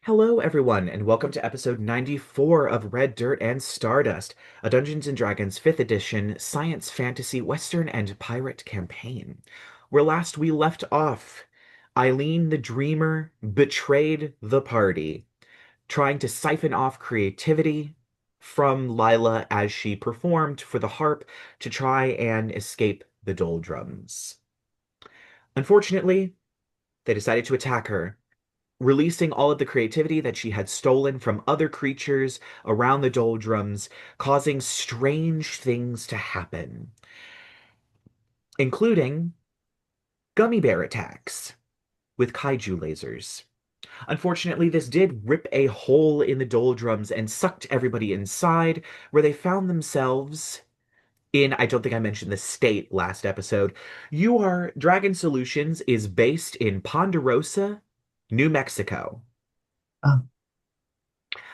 Hello, everyone, and welcome to episode 94 of Red Dirt and Stardust, a Dungeons& and Dragons 5th edition science fantasy western and pirate campaign. Where last we left off, Eileen the Dreamer betrayed the party, trying to siphon off creativity from Lyla as she performed for the harp to try and escape the doldrums. Unfortunately, they decided to attack her, releasing all of the creativity that she had stolen from other creatures around the doldrums, causing strange things to happen, including gummy bear attacks with kaiju lasers. Unfortunately, this did rip a hole in the doldrums and sucked everybody inside, where they found themselves in, I don't think I mentioned the state last episode. Dragon Solutions is based in Ponderosa, New Mexico. Oh,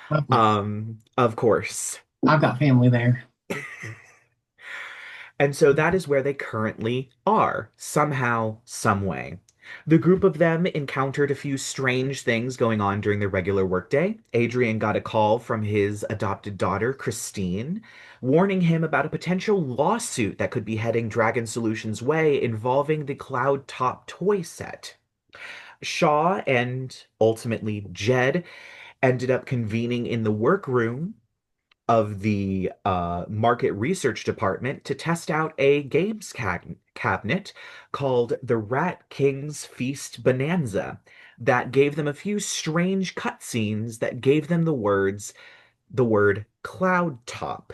lovely. Of course. I've got family there. And so that is where they currently are, somehow, some way. The group of them encountered a few strange things going on during their regular workday. Adrien got a call from his adopted daughter, Christine, warning him about a potential lawsuit that could be heading Dragon Solutions' way involving the Cloud Top toy set. Shaw and ultimately Jed ended up convening in the workroom of the market research department to test out a cabinet called the Rat King's Feast Bonanza that gave them a few strange cutscenes that gave them the word Cloud Top,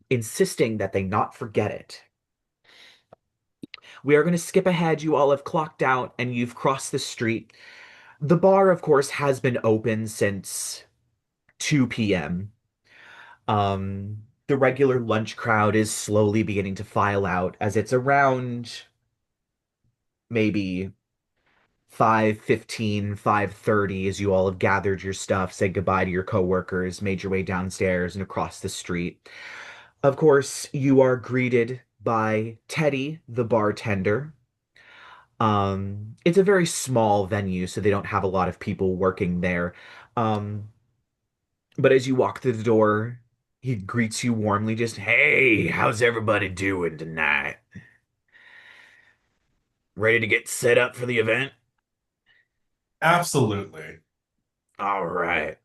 insisting that they not forget it. We are going to skip ahead. You all have clocked out and you've crossed the street. The bar, of course, has been open since 2 p.m. The regular lunch crowd is slowly beginning to file out as it's around maybe 5:15, 5:30 as you all have gathered your stuff, said goodbye to your coworkers, made your way downstairs and across the street. Of course, you are greeted by Teddy, the bartender. It's a very small venue, so they don't have a lot of people working there. Um, but as you walk through the door, he greets you warmly, just, "Hey, how's everybody doing tonight? Ready to get set up for the event?" Absolutely. All right.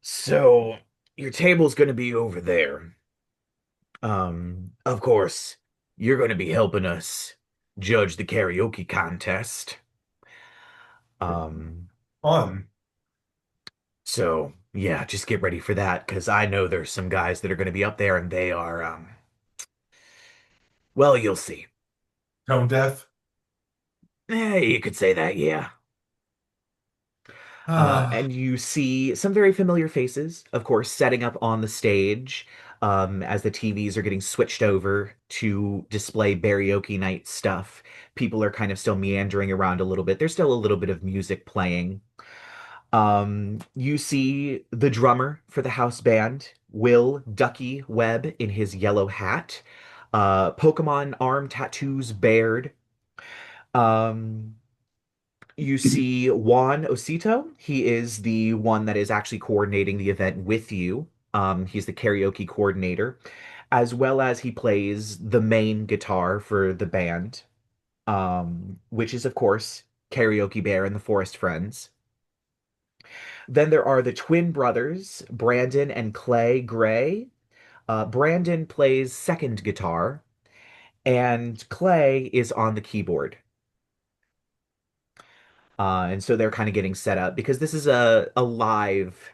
So, your table's gonna be over there. Of course, you're gonna be helping us judge the karaoke contest. Um, Fun. so yeah, just get ready for that, because I know there's some guys that are gonna be up there and they are, well, you'll see. Tone deaf. You could say that, yeah. Ah, And you see some very familiar faces, of course, setting up on the stage as the TVs are getting switched over to display karaoke night stuff. People are kind of still meandering around a little bit. There's still a little bit of music playing. You see the drummer for the house band, Will Ducky Webb, in his yellow hat, Pokemon arm tattoos bared. Um, you see Juan Osito. He is the one that is actually coordinating the event with you. He's the karaoke coordinator, as well as he plays the main guitar for the band, which is, of course, Karaoke Bear and the Forest Friends. Then there are the twin brothers, Brandon and Clay Gray. Brandon plays second guitar, and Clay is on the keyboard. And so they're kind of getting set up because this is a live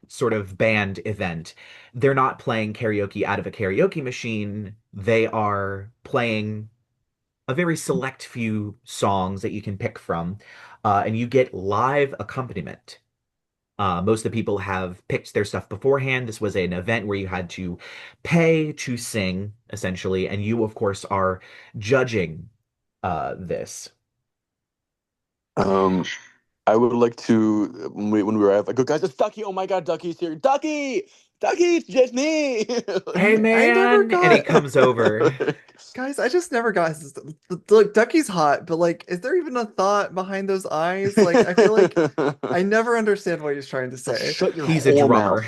sort of band event. They're not playing karaoke out of a karaoke machine. They are playing a very select few songs that you can pick from, and you get live accompaniment. Most of the people have picked their stuff beforehand. This was an event where you had to pay to sing, essentially, and you, of course, are judging this. Um, I would like to when we were at, I go, guys, it's Ducky. Oh my God, Ducky's here. Ducky, it's just me. Hey I never man, and he got comes over. guys, I just never got look, Ducky's hot, but like, is there even a thought behind those eyes? Like, I feel like I never understand what he's trying to Just say. shut your He's a whore drummer.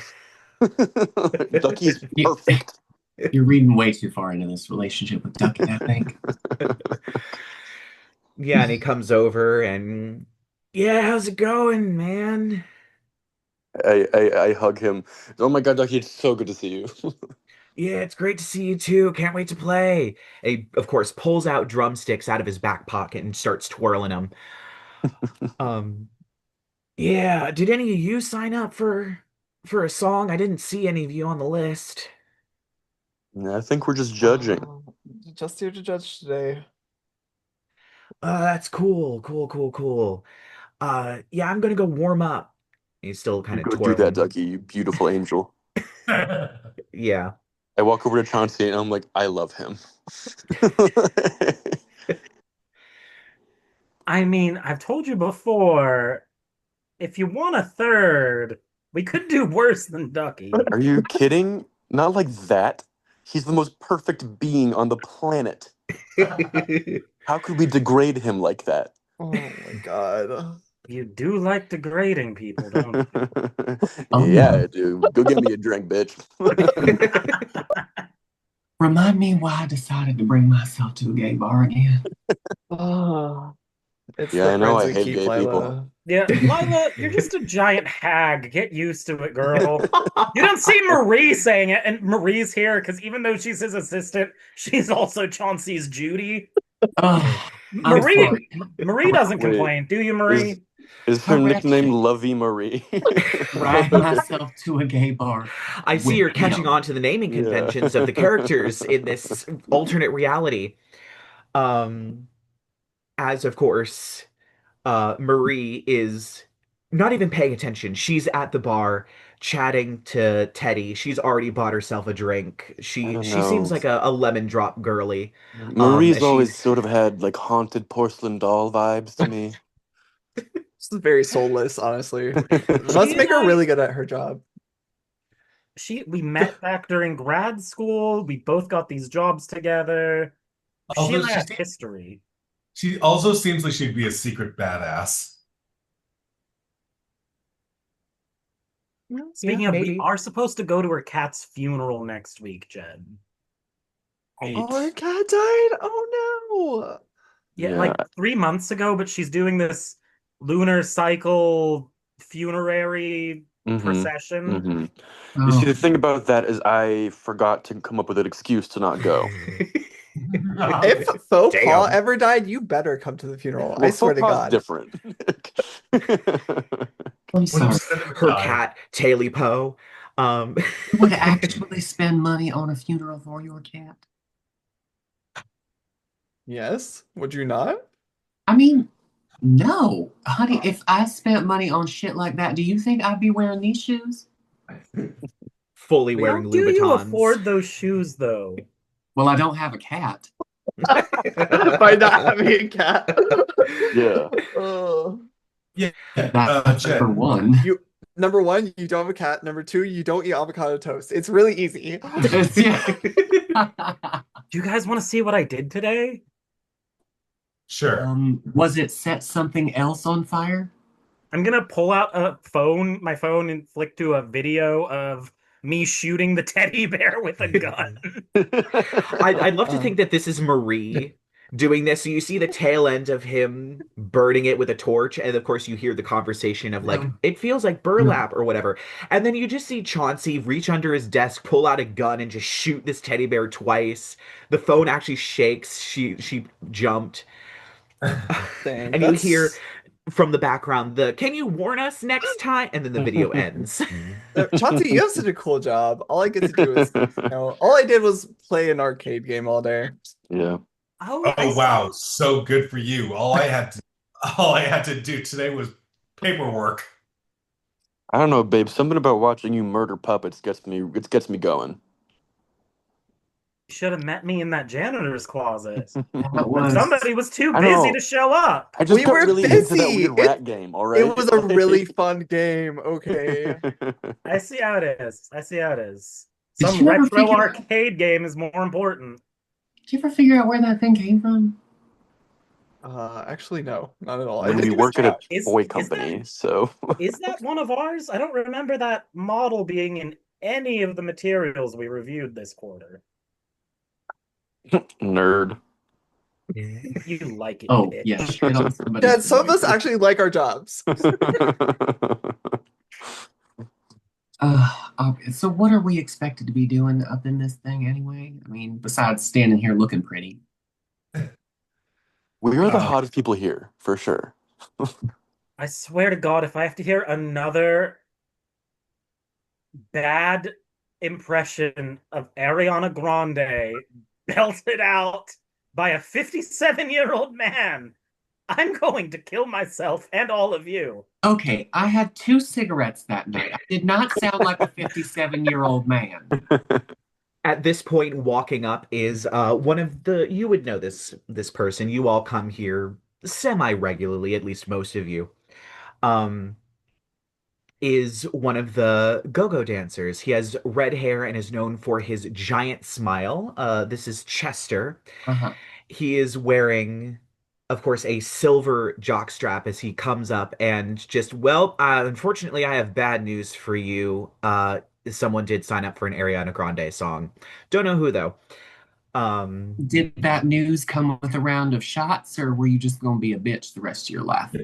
mouth. Ducky's You, perfect. you're reading way too far into this relationship with Ducky, I think. Yeah, and he comes over and yeah, how's it going, man? I hug him. Oh my God, Ducky, it's so good to see you. Yeah, it's great to see you too. Can't wait to play. And he, of course, pulls out drumsticks out of his back pocket and starts twirling them. Um, yeah, did any of you sign up for a song? I didn't see any of you on the list. Yeah, I think we're just judging. Uh, just here to judge today. That's cool, cool. Yeah, I'm gonna go warm up. He's still You kind of go do that, twirling. Ducky, you beautiful angel. Yeah. I walk over to Chauncey and I'm like, I love him. I mean, I've told you before, if you want a third, we could do worse than Ducky. Are you kidding? Not like that. He's the most perfect being on the planet. How could we degrade him like that? Oh my God. You do like degrading people, don't Oh Yeah, no. dude. Go get me a drink, bitch. Remind me why I decided to bring myself to a gay bar again. Oh, it's Yeah, the I know. friends I we hate keep, gay people. Lyla. Yeah, Lyla, you're just a giant hag. Get used to it, girl. You don't see Marie saying it, and Marie's here because even though she's his assistant, she's also Chauncey's Judy. Oh, I'm Marie, sorry. Marie doesn't Wait, complain, do you, is Marie? is her nickname Correction. Lovey Marie? Ride myself to a gay bar I see with you're catching him. on to the naming Yeah. conventions of the characters in this alternate reality. Um, as of course, Marie is not even paying attention. She's at the bar chatting to Teddy. She's already bought herself a drink. I She don't she seems know. like a lemon drop girly. Marie's As always she's sort of had like haunted porcelain doll vibes to me. This is very soulless, honestly. It She must and make her I, really good at her job. we met back during grad school. We both got these jobs together. She Although and I have history. she also seems like she'd be a secret badass. Well, yeah, Speaking of, we maybe. are supposed to go to her cat's funeral next week, Jed. Oh, her Right. cat died. Oh Yeah, Yeah. like 3 months ago, but she's doing this lunar cycle funerary Mm-hmm. procession. Mm-hmm. You see, Oh, the thing about that is I forgot to come up with an excuse to not go. no. If faux pas damn. ever died, you better come to the funeral. I Well, swear faux to pas is God. different. I'm Would have sorry. sent him to Her die. cat, Taily Poe. Um, You would actually spend money on a funeral for your cat? Yes, would you not? I mean, no. Honey, if I spent money on shit like that, do you think I'd be wearing these shoes? fully Yeah. wearing How do you Louboutins. afford those shoes, though? Well, I don't have a cat. By not having a cat. Yeah. Oh. Yeah, That's for Jed. one. You number one, you don't have a cat. Number two, you don't eat avocado toast. It's really easy. Yeah. Do you guys want to see what I did today? Sure. Was it set something else on fire? I'm gonna pull out my phone, and flick to a video of me shooting the teddy bear with a gun. I'd love to Um, think that this is Marie doing this. So you see the tail end of him burning it with a torch, and of course you hear the conversation of like, No. it feels like No. burlap or whatever. And then you just see Chauncey reach under his desk, pull out a gun, and just shoot this teddy bear twice. The phone actually shakes. She jumped. dang, And you hear that's from the background the "Can you warn us next time?" And then the video ends. Chauncey, you have such a cool job. All I get to do is, all I did was play an arcade game all day. Yeah. Oh, Oh wow, so good for you. All I had to do today was paperwork. I don't know, babe. Something about watching you murder puppets gets me going. should have met me in that janitor's closet. That But was somebody was too I busy to know. show up. I just We got were really into that busy. weird rat game, all It right? was a really fun game. Okay. I see how it is. I see how it is. Did Some you ever retro figure out, arcade game is more important. did you ever figure out where that thing came from? Actually, no, not at all. I When did we give it work at a a Is toy is that company, so is that one of ours? I don't remember that model being in any of the materials we reviewed this quarter. nerd. You like it, Oh, yeah, bitch. shit on shot. somebody's Dad, some of us computer. actually like our jobs. So what are we expected to be doing up in this thing anyway? I mean, besides standing here looking pretty. We are the Uh, hottest people here, for sure. I swear to God, if I have to hear another bad impression of Ariana Grande belted out by a 57-year-old man, I'm going to kill myself and all of you. Okay, I had 2 cigarettes that night. I did not sound like a 57-year-old man. At this point, walking up is one of the you would know this person. You all come here semi-regularly, at least most of you. Um, is one of the go-go dancers. He has red hair and is known for his giant smile. This is Chester. Uh-huh. He is wearing, of course, a silver jockstrap as he comes up and just, well, unfortunately, I have bad news for you. Someone did sign up for an Ariana Grande song. Don't know who though. Um, Did that news come with a round of shots, or were you just going to be a bitch the rest of your life?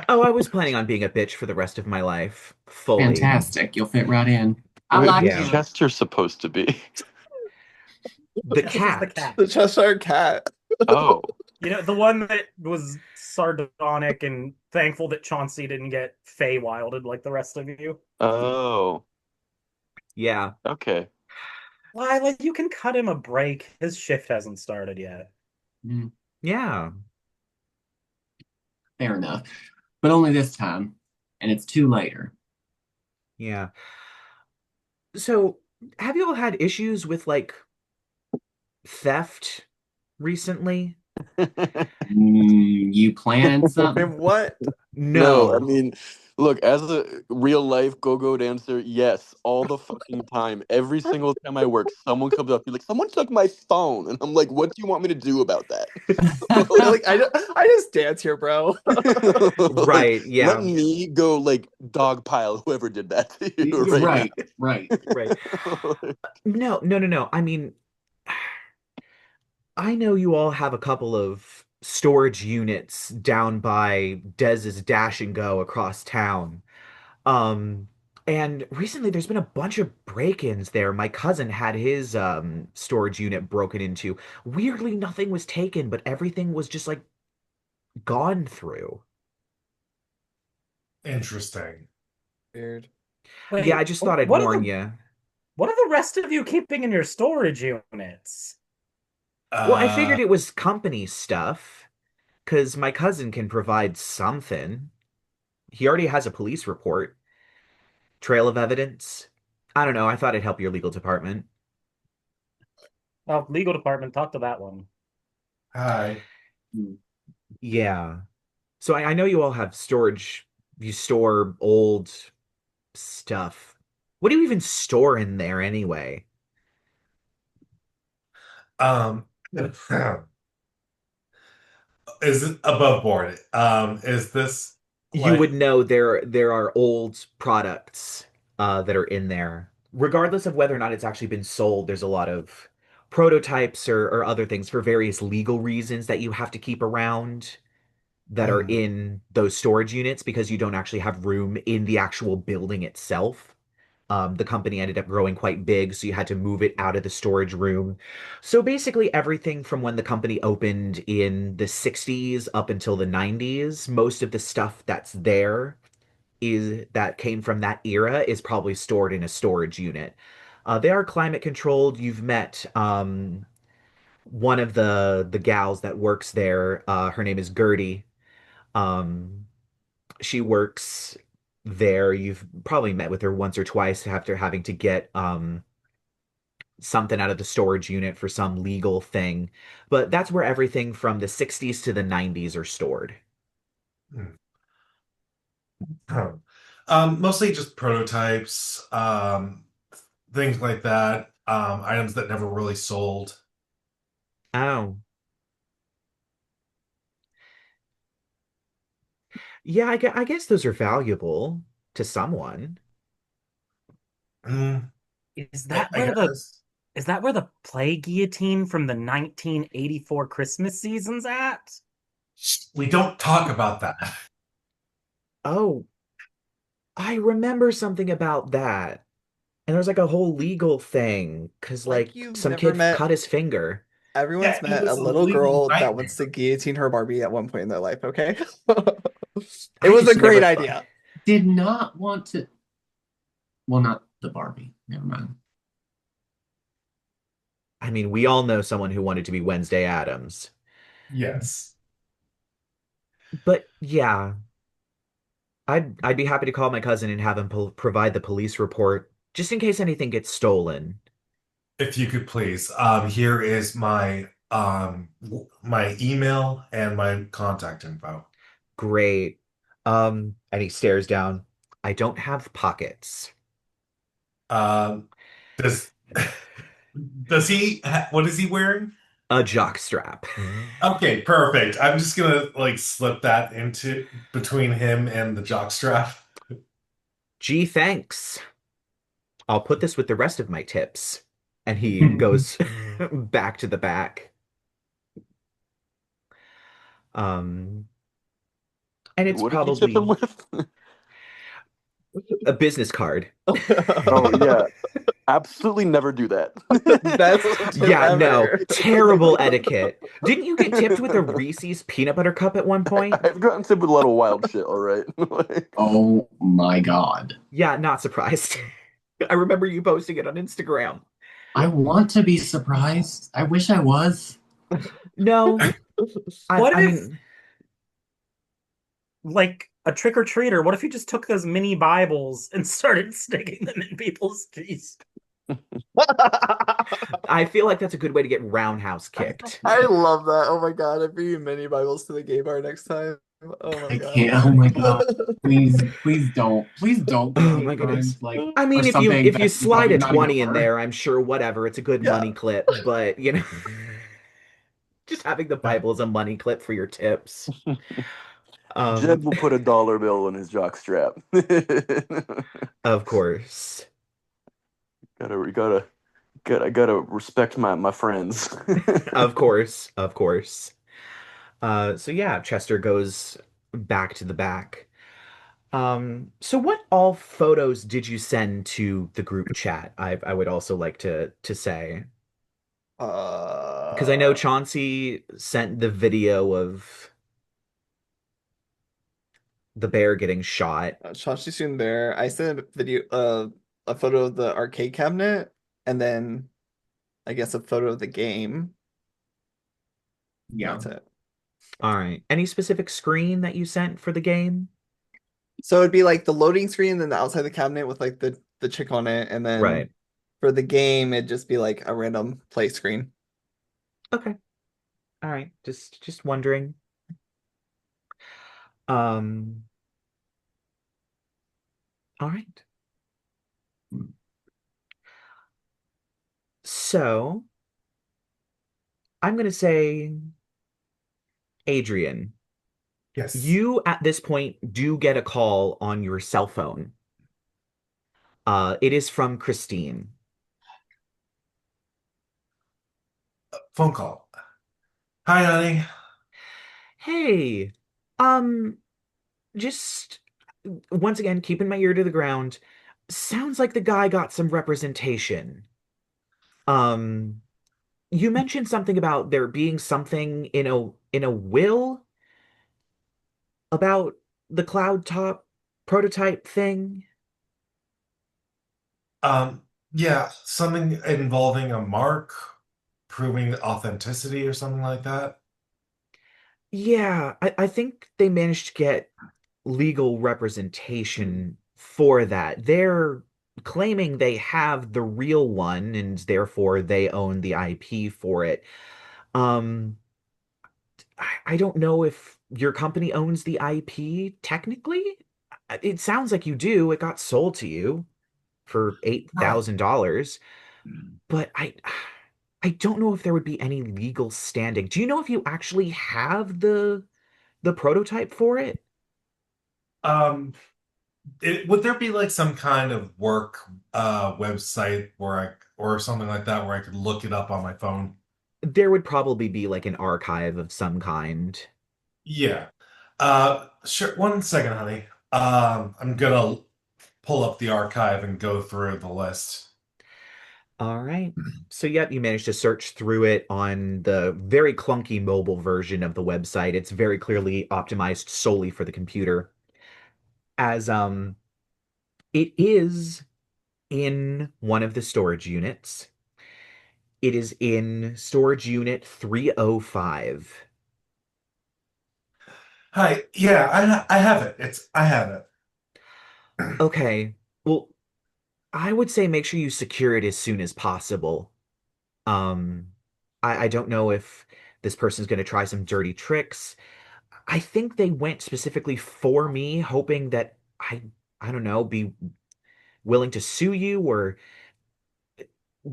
oh, I was planning on being a bitch for the rest of my life, fully. Fantastic. You'll fit right in. I Wait, like who's Yeah. him. Chester supposed to be? The This is the cat. cat. The Cheshire Cat. Oh, You know, the one that was sardonic and thankful that Chauncey didn't get Fey-wilded like the rest of you. oh, Yeah. okay. Lyla, you can cut him a break. His shift hasn't started yet. Mm, Yeah. fair enough. But only this time. And it's too later. Yeah. So, have you all had issues with like theft recently? You planning something? And what? No, I No. mean, look, as a real life go-go dancer, yes, all the fucking time. Every single time I work, someone comes up, be like, someone took my phone. And I'm like, what do you want me to do about that? Like I just dance here, bro. Like, Right, let yeah. me go like dogpile whoever did that to you right Right, right. Right. now. No, no, no, no. I mean, I know you all have a couple of storage units down by Dez's Dash and Go across town. Um, and recently there's been a bunch of break-ins there. My cousin had his storage unit broken into. Weirdly, nothing was taken, but everything was just like gone through. Interesting. Weird. Yeah, I Wait, just thought I'd what are warn the you. what are the rest of you keeping in your storage units? Well, I figured Uh, it was company stuff, because my cousin can provide something. He already has a police report, trail of evidence. I don't know. I thought it'd help your legal department. Well, legal department, talk to that one. hi. Yeah. So I know you all have storage. You store old stuff. What do you even store in there anyway? Um, is it above board? Is this You would like know there are old products that are in there. Regardless of whether or not it's actually been sold, there's a lot of prototypes or other things for various legal reasons that you have to keep around that are um, in those storage units because you don't actually have room in the actual building itself. The company ended up growing quite big, so you had to move it out of the storage room. So basically, everything from when the company opened in the 60s up until the 90s, most of the stuff that's there is that came from that era is probably stored in a storage unit. They are climate controlled. You've met one of the gals that works there. Her name is Gertie. Um, she works there. You've probably met with her once or twice after having to get something out of the storage unit for some legal thing. But that's where everything from the 60s to the 90s are stored. Hmm. Mostly just prototypes, things like that, items that never really sold. Oh, yeah, I guess those are valuable to someone. Mm, Is I, that I where the guess. is that where the play guillotine from the 1984 Christmas season's at? We don't talk about that. Oh, I remember something about that. And there was like a whole legal thing because Like like you've some never kid met cut his finger. Yeah, everyone's it met a was a little legal girl that wants nightmare. to guillotine her Barbie at one point in their life, okay? It I was a just never great thought. idea. Did not want to. Well, not the Barbie. Never mind. I mean, we all know someone who wanted to be Wednesday Addams. Yes. But yeah, I'd be happy to call my cousin and have him provide the police report just in case anything gets stolen. If you could please, here is my email and my contact info. Great. And he stares down. I don't have pockets. Um, does does what is he wearing? A jockstrap. Okay, perfect. I'm just gonna like slip that into between him and the jockstrap. Gee, thanks. I'll put this with the rest of my tips. And he goes back to the back. Um, and it's What did you tip him probably with? a business card. Oh yeah, absolutely never do that. Best tip Yeah, no, ever. terrible etiquette. Didn't you get tipped with a Reese's peanut butter cup at one point? I've gotten tipped with a lot of wild shit. All right. Like, Oh my God. Yeah, not surprised. I remember you posting it on Instagram. I want to be surprised. I wish I was. No, I What I if, mean, like, a trick or treater? What if you just took those mini Bibles and started sticking them in people's teeth? I feel like that's a good way to get roundhouse kicked. I love that. Oh my god, I bring you mini Bibles to the gay bar next time. Oh my I god. can't. Oh my God. Please, please don't. Please don't do Oh hate my goodness. crimes like I for mean, something if you that's slide probably a not even 20 in worth. there, I'm sure whatever, it's a good Yeah. money clip, but just having the Bible as a money clip for your tips. Jed Um, will put a dollar bill in his jockstrap. of course. gotta respect my friends. Of course, of course. So yeah, Chester goes back to the back. So what all photos did you send to the group chat? I would also like to say because I know Uh, Chauncey sent the video of the bear getting shot. Chauncey soon there. I sent a video, a photo of the arcade cabinet, and then I guess a photo of the game. Yeah. That's it. All right. Any specific screen that you sent for the game? So it'd be like the loading screen, then the outside the cabinet with like the chick on it, and Right. then for the game, it'd just be like a random play screen. Okay. All right. Just wondering. Um, all right. So I'm gonna say Adrien. Yes. You at this point do get a call on your cell phone. It is from Christine. Phone call. Hi, honey. Hey, um, just once again, keeping my ear to the ground. Sounds like the guy got some representation. Um, you mentioned something about there being something in a will about the cloud top prototype thing. Um, yeah, something involving a mark, proving authenticity or something like that. Yeah, I think they managed to get legal representation for that. claiming they have the real one and therefore they own the IP for it. Um, I don't know if your company owns the IP technically. It sounds like you do. It got sold to you for Right. $8,000, but I don't know if there would be any legal standing. Do you know if you actually have the prototype for it? Um, would there be like some kind of work website where or something like that where I could look it up on my phone? There would probably be like an archive of some kind. Yeah. Sure. One second, honey. I'm gonna pull up the archive and go through the list. All right. So, yep, you managed to search through it on the very clunky mobile version of the website. It's very clearly optimized solely for the computer. As it is in one of the storage units. It is in storage unit 305. Hi. Yeah, I have it. I have it. Okay. Well, I would say make sure you secure it as soon as possible. Um, I don't know if this person's going to try some dirty tricks. I think they went specifically for me, hoping that I don't know, be willing to sue you or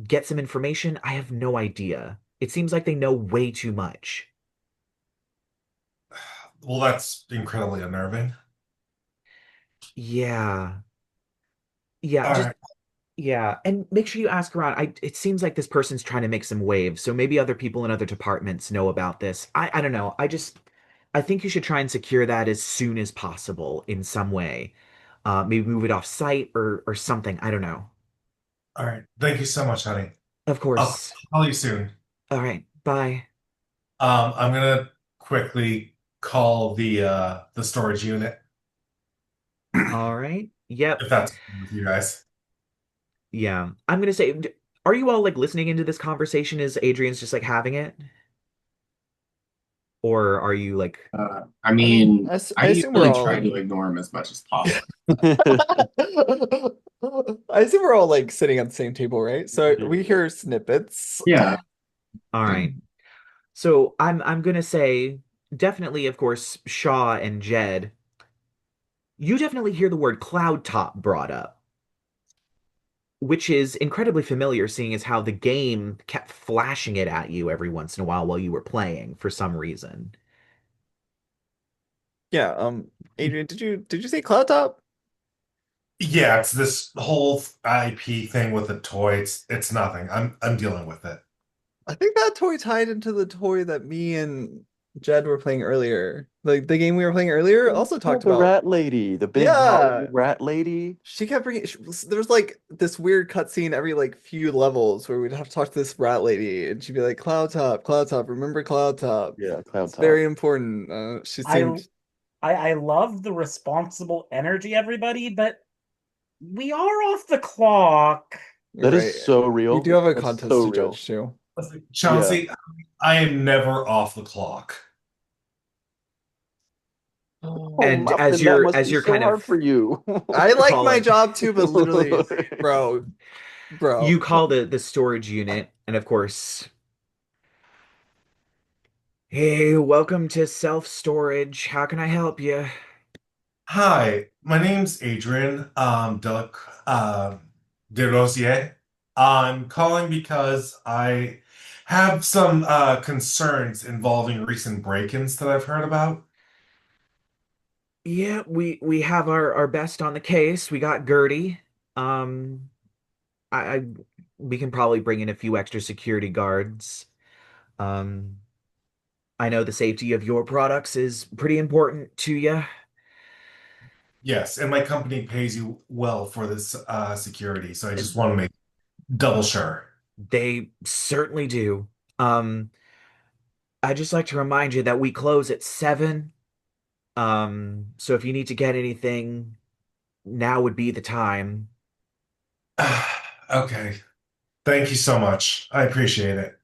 get some information. I have no idea. It seems like they know way too much. Well, that's incredibly unnerving. Yeah. Yeah, All just right. yeah, and make sure you ask around. It seems like this person's trying to make some waves, so maybe other people in other departments know about this. I don't know. I think you should try and secure that as soon as possible in some way. Maybe move it off site or something. I don't know. All right. Thank you so much, honey. Of I'll course. call you soon. All right. Bye. I'm gonna quickly call the storage unit All right. Yep. if that's okay with you guys. Yeah. I'm gonna say, are you all like listening into this conversation as Adrian's just like having it? Or are you like I I mean, mean, I I assume we're usually all try like. to ignore him as much as possible. I assume we're all like sitting at the same table, right? So we hear snippets. Yeah. all right? So I'm gonna say definitely, of course, Shaw and Jed. You definitely hear the word cloud top brought up, which is incredibly familiar, seeing as how the game kept flashing it at you every once in a while you were playing for some reason. Yeah, Adrian, did you say Cloud Top? Yeah, it's this whole IP thing with the toy. It's nothing. I'm dealing with it. I think that toy tied into the toy that me and Jed were playing earlier. Like the game we were playing earlier also Oh, talked the about. rat lady, the big Yeah, Hollywood rat lady. she kept bringing. There's like this weird cutscene every like few levels where we'd have to talk to this rat lady, and she'd be like, Cloud Top, remember Cloud Top? Yeah, Cloud It's Top. very important." She I seemed I love the responsible energy, everybody, but we are off the clock. You're That is right. so We do real. have a That's contest so to real. judge too. Yeah. Chauncey, I am never off the clock. Oh, And as Muffin, that you're must as be you're so kind hard of for you. I like my calling, job too, but literally, bro, you bro. call the storage unit, and of course, hey, welcome to self-storage. How can I help you? Hi, my name's Adrien, Derosiers. I'm calling because I have some concerns involving recent break-ins that I've heard about. Yeah, we have our best on the case. We got Gertie. Um, I we can probably bring in a few extra security guards. Um, I know the safety of your products is pretty important to you. Yes, and my company pays you well for this security, so I just want to make double sure. They certainly do. Um, I just like to remind you that we close at 7. So if you need to get anything, now would be the time. Okay, thank you so much. I appreciate it.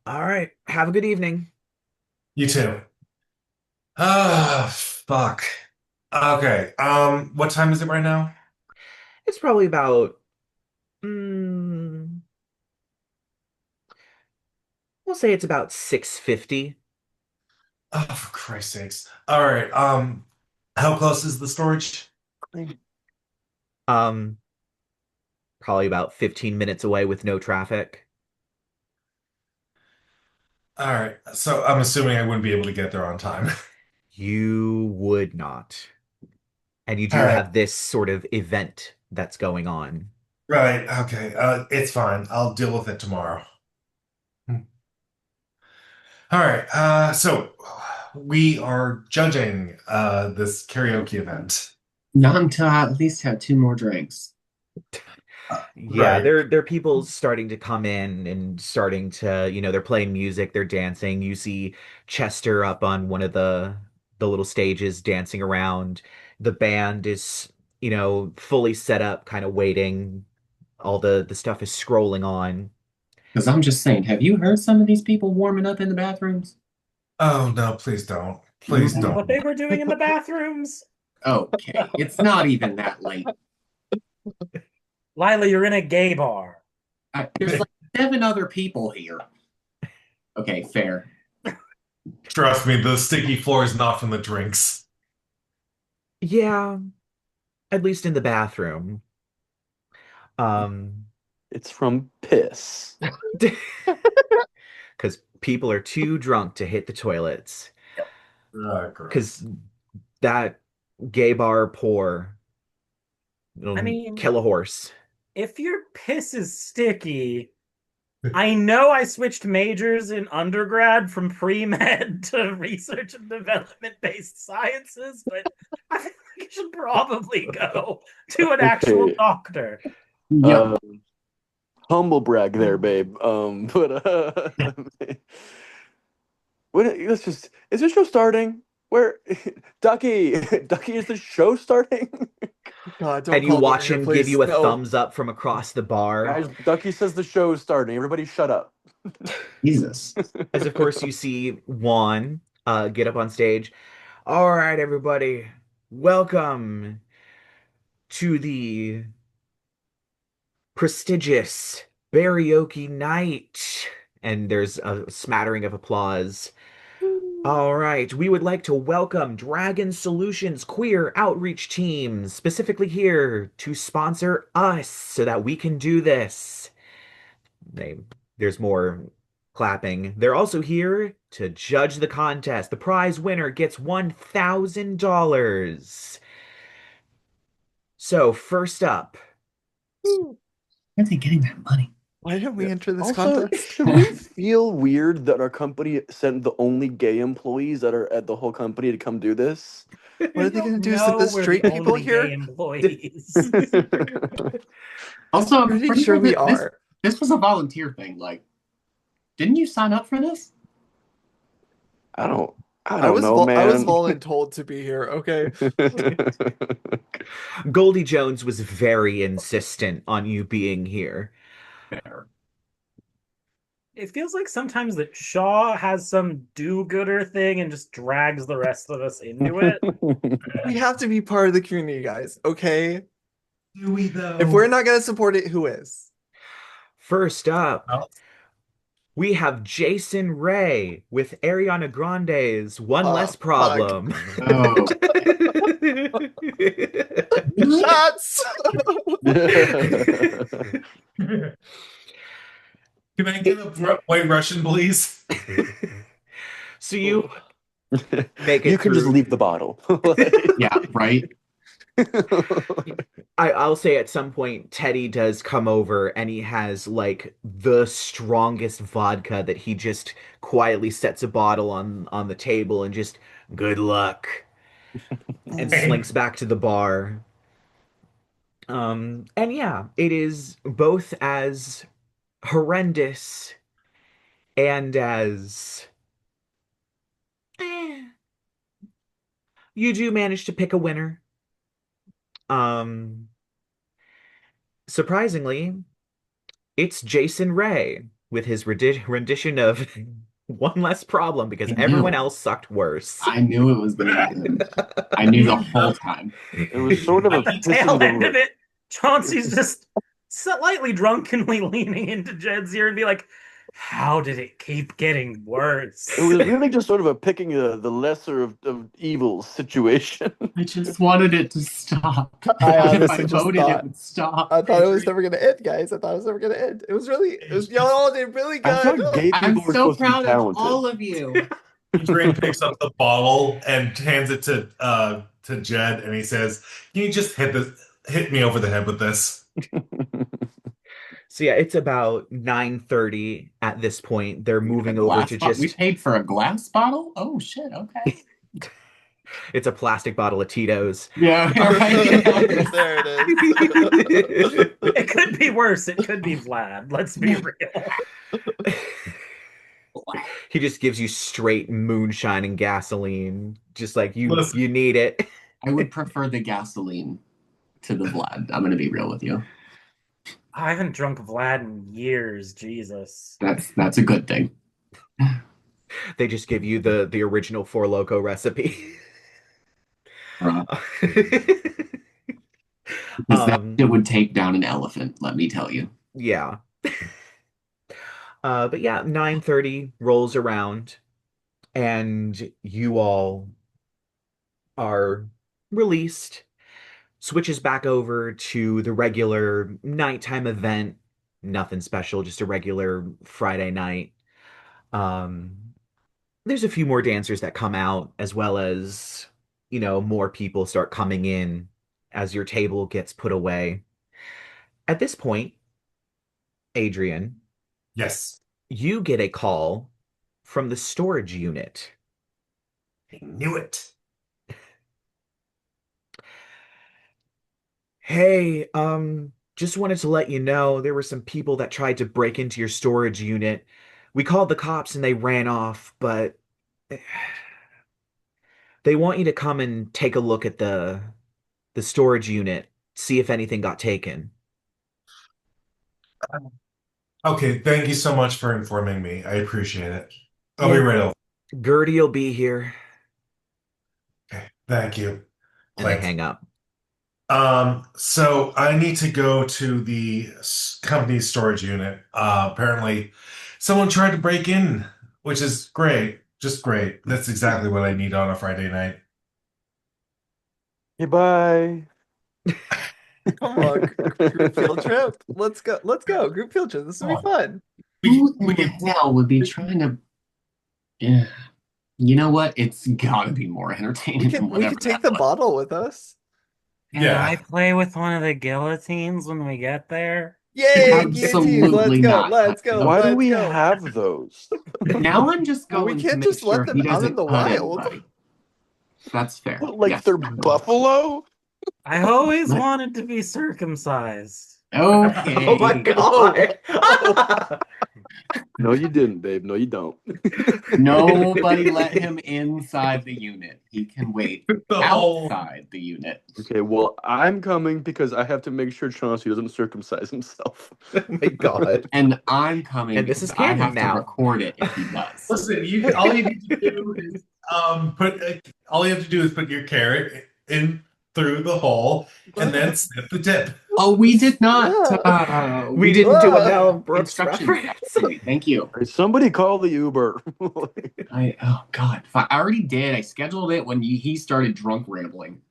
All right, have a good evening. You too. Ah, fuck. Okay, what time is it right now? It's probably about, mm, we'll say it's about 650. Oh, for Christ's sakes. All right. How close is the storage? Um, Probably about 15 minutes away with no traffic. All right. So I'm assuming I wouldn't be able to get there on time. You would not. And you All do right. have this sort of event that's going on. Right. Okay. It's fine. I'll deal with it tomorrow. All right. So we are judging this karaoke event. Not until I at least have two more drinks. Yeah, Right. there are people starting to come in and starting to, they're playing music, they're dancing. You see Chester up on one of the little stages dancing around. The band is, fully set up, kind of waiting. All the stuff is scrolling on. Because I'm just saying, have you heard some of these people warming up in the bathrooms? Oh no, please don't. Please Mhm. What don't. they were doing in the bathrooms? Okay, it's not even that late. Lyla, you're in a gay bar. There's like 7 other people here. Okay, fair. Trust me, the sticky floor is not from the drinks. Yeah, at least in the bathroom. Um, It's from piss. because people are too drunk to hit the toilets. Oh, gross. Because that gay bar pour, I it'll mean, kill a horse. if your piss is sticky, I know I switched majors in undergrad from pre-med to research and development based sciences, but I think you should probably go to an actual Okay. doctor. Yep. Humble brag there, babe. But let's just is the show starting? Where Ducky, Ducky, is the show starting? God, don't And you call them watch here, him give please. you a No. thumbs up from across the bar. Guys, Ducky says the show is starting. Everybody shut up. Jesus. As of course you see Juan get up on stage. All right, everybody, welcome to the prestigious karaoke night. And there's a smattering of applause. All right, we would like to welcome Dragon Solutions Queer Outreach Team, specifically here to sponsor us so that we can do this. They, there's more clapping. They're also here to judge the contest. The prize winner gets $1,000. So, first up, Ooh, Where are they getting that money? why didn't we Yeah. enter this Also, contest? should we feel weird that our company sent the only gay employees that are at the whole company to come do this? What are they going to do? Sit No, the we're the straight people only gay here? employees. Also, I'm Pretty pretty sure sure we that this, are. this was a volunteer thing. Like, didn't you sign up for this? I don't I was know, I was man. voluntold to be here. Okay. Goldie Jones was very insistent on you being here. Fair. It feels like sometimes that Shaw has some do-gooder thing and just drags the rest of us into it. We have to be part of the community, guys. Okay. Do we though? If we're not going to support it, who is? First up, Oh, we have Jason Ray with Ariana Grande's One Less Fuck. Problem. Oh, Shots! Can I get a white Russian, please? So you make it You can just through. leave the bottle. yeah, right. I'll say at some point Teddy does come over and he has like the strongest vodka that he just quietly sets a bottle on the table and just good luck and slinks back to the bar. And yeah, it is both as horrendous and as eh, you do manage to pick a winner. Um, Surprisingly, it's Jason Ray with his rendition of One Less Problem because I everyone knew. else sucked worse. I knew it was going to be him. I knew the whole time. It was sort of a At the piss tail in the end of ri- it, Chauncey's just slightly drunkenly leaning into Jed's ear and be like, how did it keep getting worse? It was really just sort of a picking the lesser of evils situation. I just wanted it to stop. I If honestly I just voted, thought- it would stop. I thought it was never gonna end, guys. I thought it was never gonna end. It was y'all did really I thought good. gay I'm people were so supposed to be proud of talented. all of you. Adrien picks up the bottle and hands it to Jed, and he says, "Can you just hit me over the head with this?" So yeah, it's about 9:30 at this point. They're moving over to We just paid for a glass bottle? Oh shit, okay. it's a plastic bottle of Tito's. Yeah, right. There it is. It could be worse. It could be Vlad. Let's be real. He just gives you straight moonshine and gasoline. Just like Listen. you need it. I would prefer the gasoline to the Vlad. I'm gonna be real with you. I haven't drunk Vlad in years. Jesus. That's a good thing. They just give you the original Four Loko recipe. It would take down an elephant, let me tell you. Yeah. But yeah, 9:30 rolls around and you all are released. Switches back over to the regular nighttime event. Nothing special, just a regular Friday night. Um, there's a few more dancers that come out, as well as, more people start coming in as your table gets put away. At this point, Adrien, Yes. you get a call from the storage unit. I knew it. Hey, just wanted to let you know there were some people that tried to break into your storage unit. We called the cops and they ran off, but they want you to come and take a look at the storage unit, see if anything got taken. Okay, thank you so much for informing me. I appreciate it. I'll be right over. Gertie will be here. Okay, thank you. And they hang up. So I need to go to the company's storage unit. Apparently someone tried to break in, which is great. Just great. That's exactly what I need on a Friday night. Goodbye. Come on, group field trip. Let's go. Let's go. Group field trip. This will be fun. Who in the hell would be trying to? Yeah. You know what? It's got to be more entertaining than We whatever can take that the was. bottle with us. Can Yeah. I play with one of the guillotines when we get there? Yay, Absolutely guillotines. Let's go. not. Let's go. Why do let's we go. have those? Now I'm just Well, going we to can't make just let sure them he out in doesn't the cut wild. anybody. That's fair. Like Yes. they're buffalo? I always What? wanted to be circumcised. Okay. Oh my God. No, you didn't, babe. No, you don't. Nobody let him inside the unit. He can wait The whole outside the unit. Okay, well, I'm coming because I have to make sure Chauncey doesn't circumcise himself. Oh my God. And I'm coming And this is because I canon have now. to record it if he does. Listen, all you need to do is all you have to do is put your carrot in through the hole and then snip the tip. Oh, we did not. We didn't do a Whoa. Mel Brooks Instructions. reference. Okay, thank you. Somebody call the Uber. Oh God, I already did. I scheduled it when he started drunk rambling.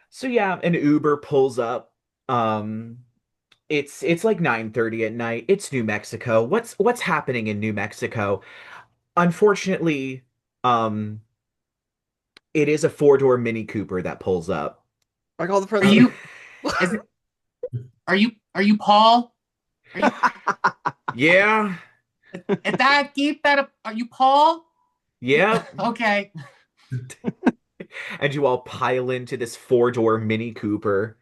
So yeah, an Uber pulls up. It's like 9:30 at night. It's New Mexico. What's happening in New Mexico? Unfortunately, it is a four-door Mini Cooper that pulls up. I call the Are president. you? Are you Paul? Yeah, Are you Paul? yeah. Okay. And you all pile into this four-door Mini Cooper.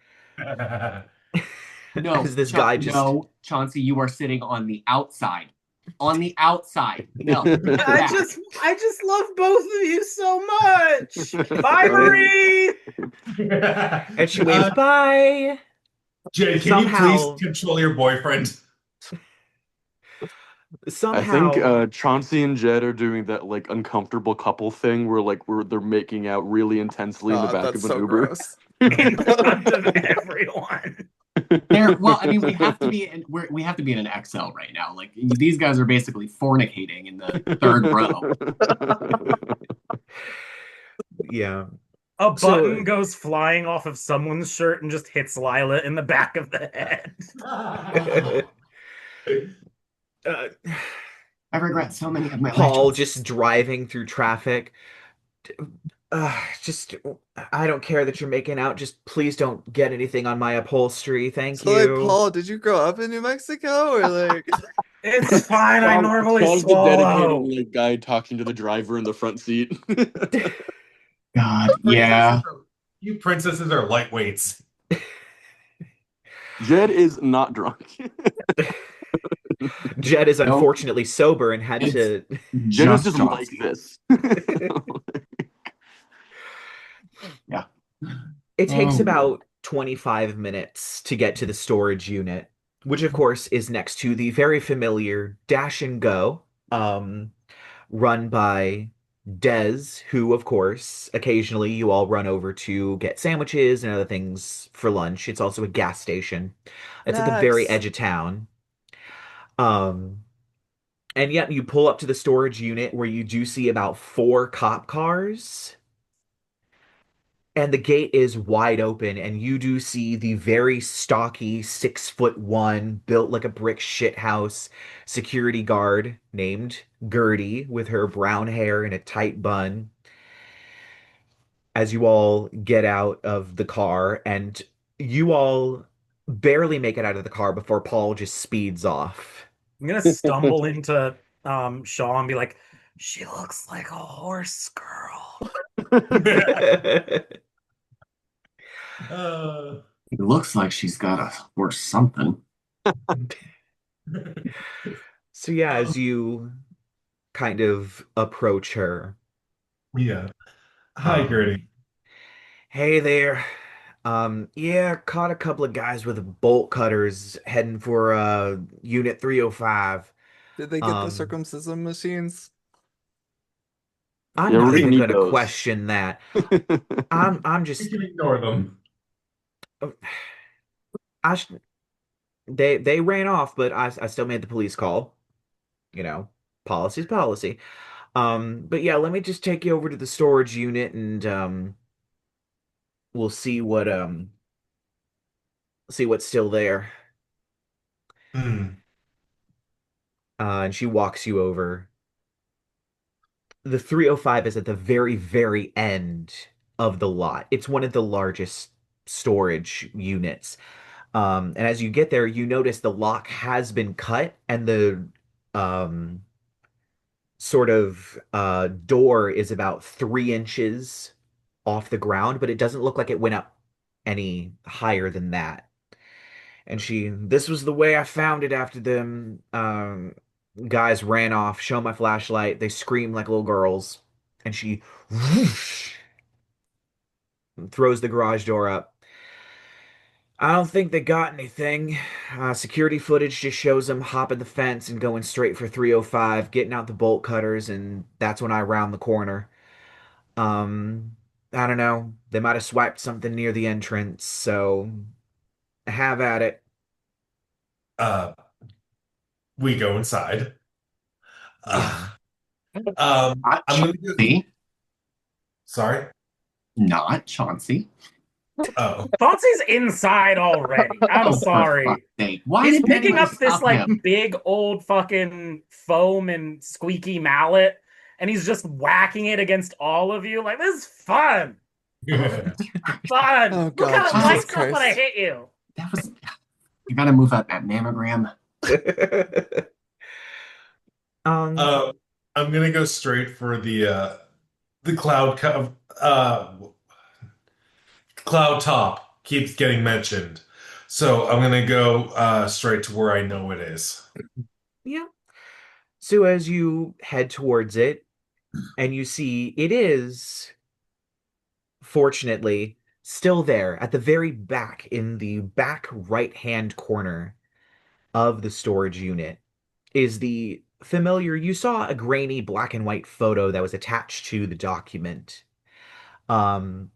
No, As this guy just no, Chauncey, you are sitting on the outside. On the outside. No. I just love both of you so much. Bye, Marie. and she waves bye. Jay, can Somehow- you please control your boyfriend? I Somehow, think Chauncey and Jed are doing that like uncomfortable couple thing where they're making out really intensely in the back that's of an so Uber. gross. in front of everyone. Well, I mean, we have to be in an XL right now. Like these guys are basically fornicating in the third row. Yeah. A So button goes flying off of someone's shirt and just hits Lyla in the back of the head. uh, I regret so many of my life Paul choices. just driving through traffic. Just, I don't care that you're making out. Just please don't get anything on my upholstery. Thank So like, you. Paul, did you grow up in New Mexico or like? It's fine, I normally Paul's the dedicated swallow. like guy talking to the driver in the front seat. God, yeah. Princesses you princesses are lightweights. Jed is not drunk. Jed is Nope. unfortunately sober and had It's to. Jed is just just like Chauncey. this. Yeah. It takes Oh, about 25 minutes to get to the storage unit, which of course is next to the very familiar Dash and Go, run by Dez, who of course occasionally you all run over to get sandwiches and other things for lunch. It's also a gas station. It's at the very Snacks. edge of town. Um, and yet you pull up to the storage unit where you do see about four cop cars. And the gate is wide open, and you do see the very stocky 6'1", built like a brick shithouse security guard named Gertie with her brown hair in a tight bun as you all get out of the car, and you all barely make it out of the car before Paul just speeds off. I'm gonna stumble into Shaw and be like, she looks like a horse girl. Uh, it looks like she's got a or something. So yeah, as you kind of approach her, yeah. Hi, um, Gertie. hey there. Yeah, caught a couple of guys with bolt cutters heading for Unit 305. Did they get the Um, circumcision machines? I'm Yeah, we're not gonna even need gonna those. question that. I'm We just can ignore them. I sh they ran off, but I still made the police call. You know, policy's policy. But yeah, let me just take you over to the storage unit and we'll see what's still there. Hmm. And she walks you over. The 305 is at the very, very end of the lot. It's one of the largest storage units. And as you get there, you notice the lock has been cut and the um, sort of door is about 3 inches off the ground, but it doesn't look like it went up any higher than that. And this was the way I found it after them guys ran off, show my flashlight. They screamed like little girls. And she whoosh, throws the garage door up. I don't think they got anything. Security footage just shows them hopping the fence and going straight for 305, getting out the bolt cutters, and that's when I round the corner. Um, I don't know. They might have swiped something near the entrance, so have at it. Uh, we go inside. Yeah. Not I'm gonna go. Chauncey. Sorry. Not Chauncey. Oh, Chauncey's inside already. I'm Oh, for fuck's sorry. sake. Why He's didn't picking anybody up this stop like him? big old fucking foam and squeaky mallet, and he's just whacking it against all of you. Like, this is fun. Fun. Oh Look God, how it Jesus lights up when I Christ. hit you. That was. You gotta move out that mammogram. Um, uh, I'm gonna go straight for the cloud top keeps getting mentioned, so I'm gonna go straight to where I know it is. yeah. So as you head towards it, and you see it is, fortunately, still there at the very back, in the back right-hand corner of the storage unit, is the familiar, you saw a grainy black and white photo that was attached to the document. Um,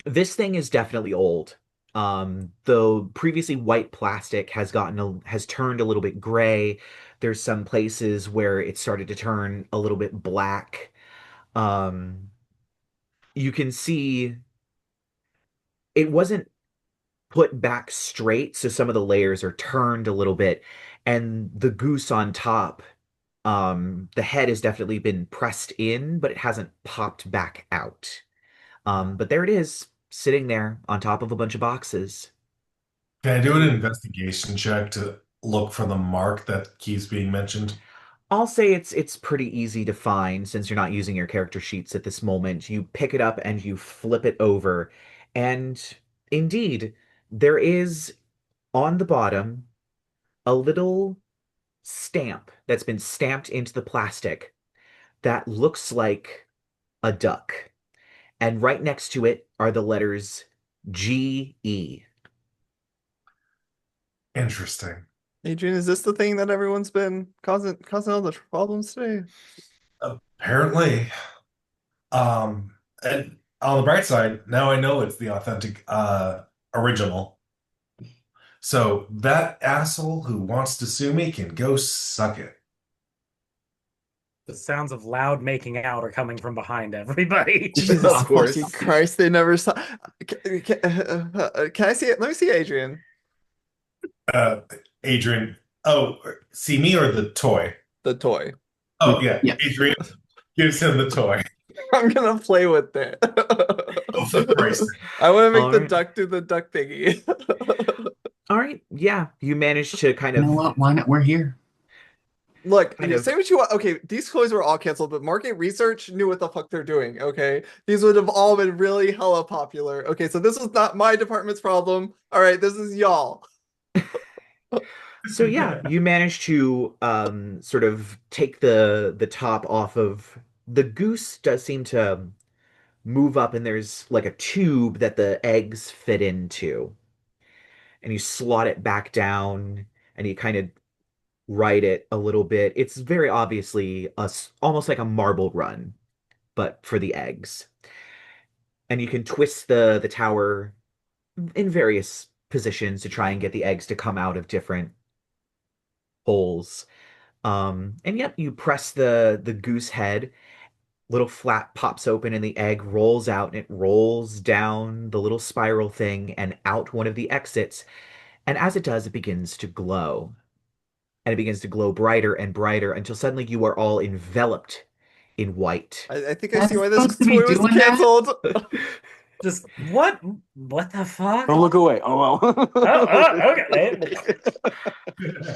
This thing is definitely old. The previously white plastic has turned a little bit gray. There's some places where it started to turn a little bit black. Um, you can see it wasn't put back straight, so some of the layers are turned a little bit, and the goose on top, the head has definitely been pressed in, but it hasn't popped back out. But there it is, sitting there on top of a bunch of boxes. Can I do an investigation check to look for the mark that keeps being mentioned? I'll say it's pretty easy to find since you're not using your character sheets at this moment. You pick it up and you flip it over, and indeed, there is on the bottom a little stamp that's been stamped into the plastic that looks like a duck. And right next to it are the letters GE. Interesting. Adrian, is this the thing that everyone's been causing all the problems today? Apparently, and on the bright side, now I know it's the authentic original. So that asshole who wants to sue me can go suck it. The sounds of loud making out are coming from behind everybody. Jesus Of course. fucking Christ, they never saw. Can I see it? Let me see Adrian. Adrian, oh, see me or the toy? The toy. Oh yeah, Yeah. Adrian gives him the toy. I'm gonna play with it. Oh, for Christ's sake. I want to make the Alright. duck do the duck thingy. All right, yeah, you managed to kind You know of what? Why not? We're here. Look, Kind of. say what you want. Okay, these toys were all canceled, but market research knew what the fuck they're doing. Okay, these would have all been really hella popular. Okay, so this was not my department's problem. All right, this is y'all. So yeah, you managed to sort of take the top off of the goose does seem to move up and there's like a tube that the eggs fit into. And you slot it back down and you kind of right it a little bit. It's very obviously almost like a marble run, but for the eggs. And you can twist the tower in various positions to try and get the eggs to come out of different holes. And yep, you press the goose head, little flap pops open and the egg rolls out and it rolls down the little spiral thing and out one of the exits. And as it does, it begins to glow. And it begins to glow brighter and brighter until suddenly you are all enveloped in white. I think I That's see why this supposed to be toy was doing that? canceled. Just what the fuck? Don't look away. Oh well. Okay.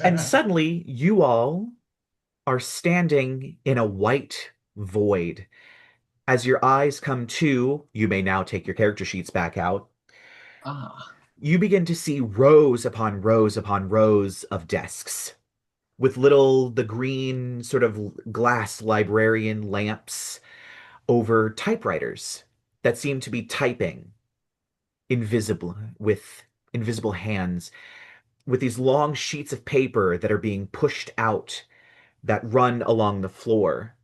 And suddenly you all are standing in a white void. As your eyes come to, you may now take your character sheets back out. Ah, You begin to see rows upon rows upon rows of desks with the green sort of glass librarian lamps over typewriters that seem to be typing invisible with invisible hands with these long sheets of paper that are being pushed out that run along the floor.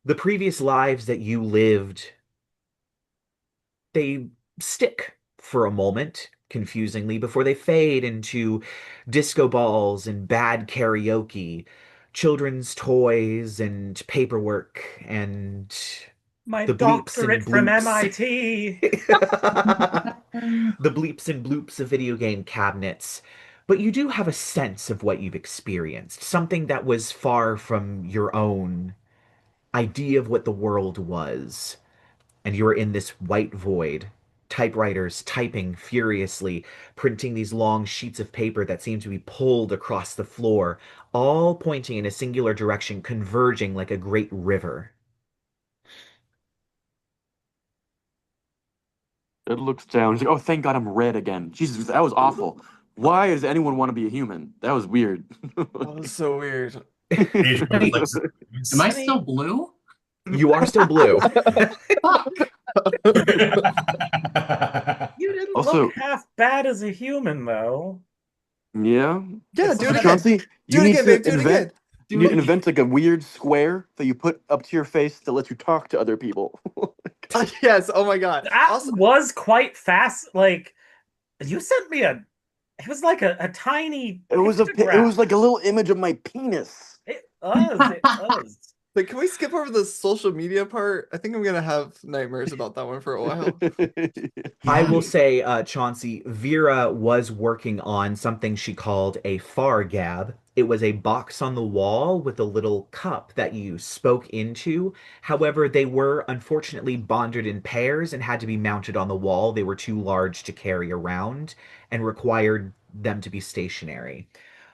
The previous lives that you lived, they stick for a moment, confusingly, before they fade into disco balls and bad karaoke, children's toys and paperwork and My the bleeps and doctorate from bloops. MIT. The bleeps and bloops of video game cabinets. But you do have a sense of what you've experienced, something that was far from your own idea of what the world was. And you are in this white void, typewriters typing furiously, printing these long sheets of paper that seem to be pulled across the floor, all pointing in a singular direction, converging like a great river. It looks down. He's like, "Oh, thank God, I'm red again." Jesus, that was awful. Why does anyone want to be a human? That was weird. That was so weird. Adrian Wait, flicks am I still blue? You are still blue. Fuck. You didn't Also- look half bad as a human, though. Yeah. Yeah, do it again. Chauncey, Do you it need again, to babe. Do it invent. again. You need to invent like a weird square that you put up to your face that lets you talk to other people. Yes. Oh my god. That Also, was quite fast. Like, you sent me it was like a tiny It was it pictograph. was like a little image of my penis. It was. like, can we skip over the social media part? I think I'm gonna have nightmares about that one for a while. I will Yeah. say, Chauncey, Vera was working on something she called a far gab. It was a box on the wall with a little cup that you spoke into. However, they were unfortunately bonded in pairs and had to be mounted on the wall. They were too large to carry around and required them to be stationary.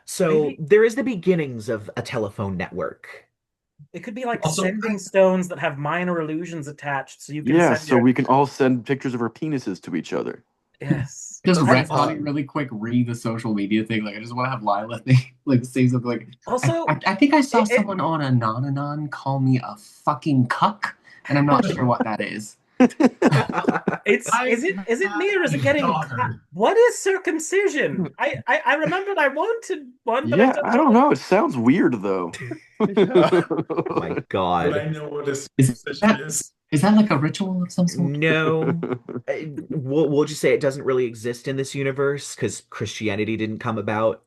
So Maybe there is the beginnings of a telephone network. it could be like Also, sending stones that have minor illusions attached, so you can Yeah, send so your we can all send pictures of our penises to each other. yes. Just That's retconning really quick, reread the social media thing. Like, I just want to have Lyla like say something like, Also, I think I saw it- someone on Anonanon call me a fucking cuck, and I'm not sure what that is. is it me or is it getting daughter. what is circumcision? I remembered I wanted one, but I Yeah, don't I don't know. know. It sounds weird though. Yeah. Oh my But God. I know what a Is circumcision that is. is that like a ritual of some sort? No. We'll just say it doesn't really exist in this universe because Christianity didn't come about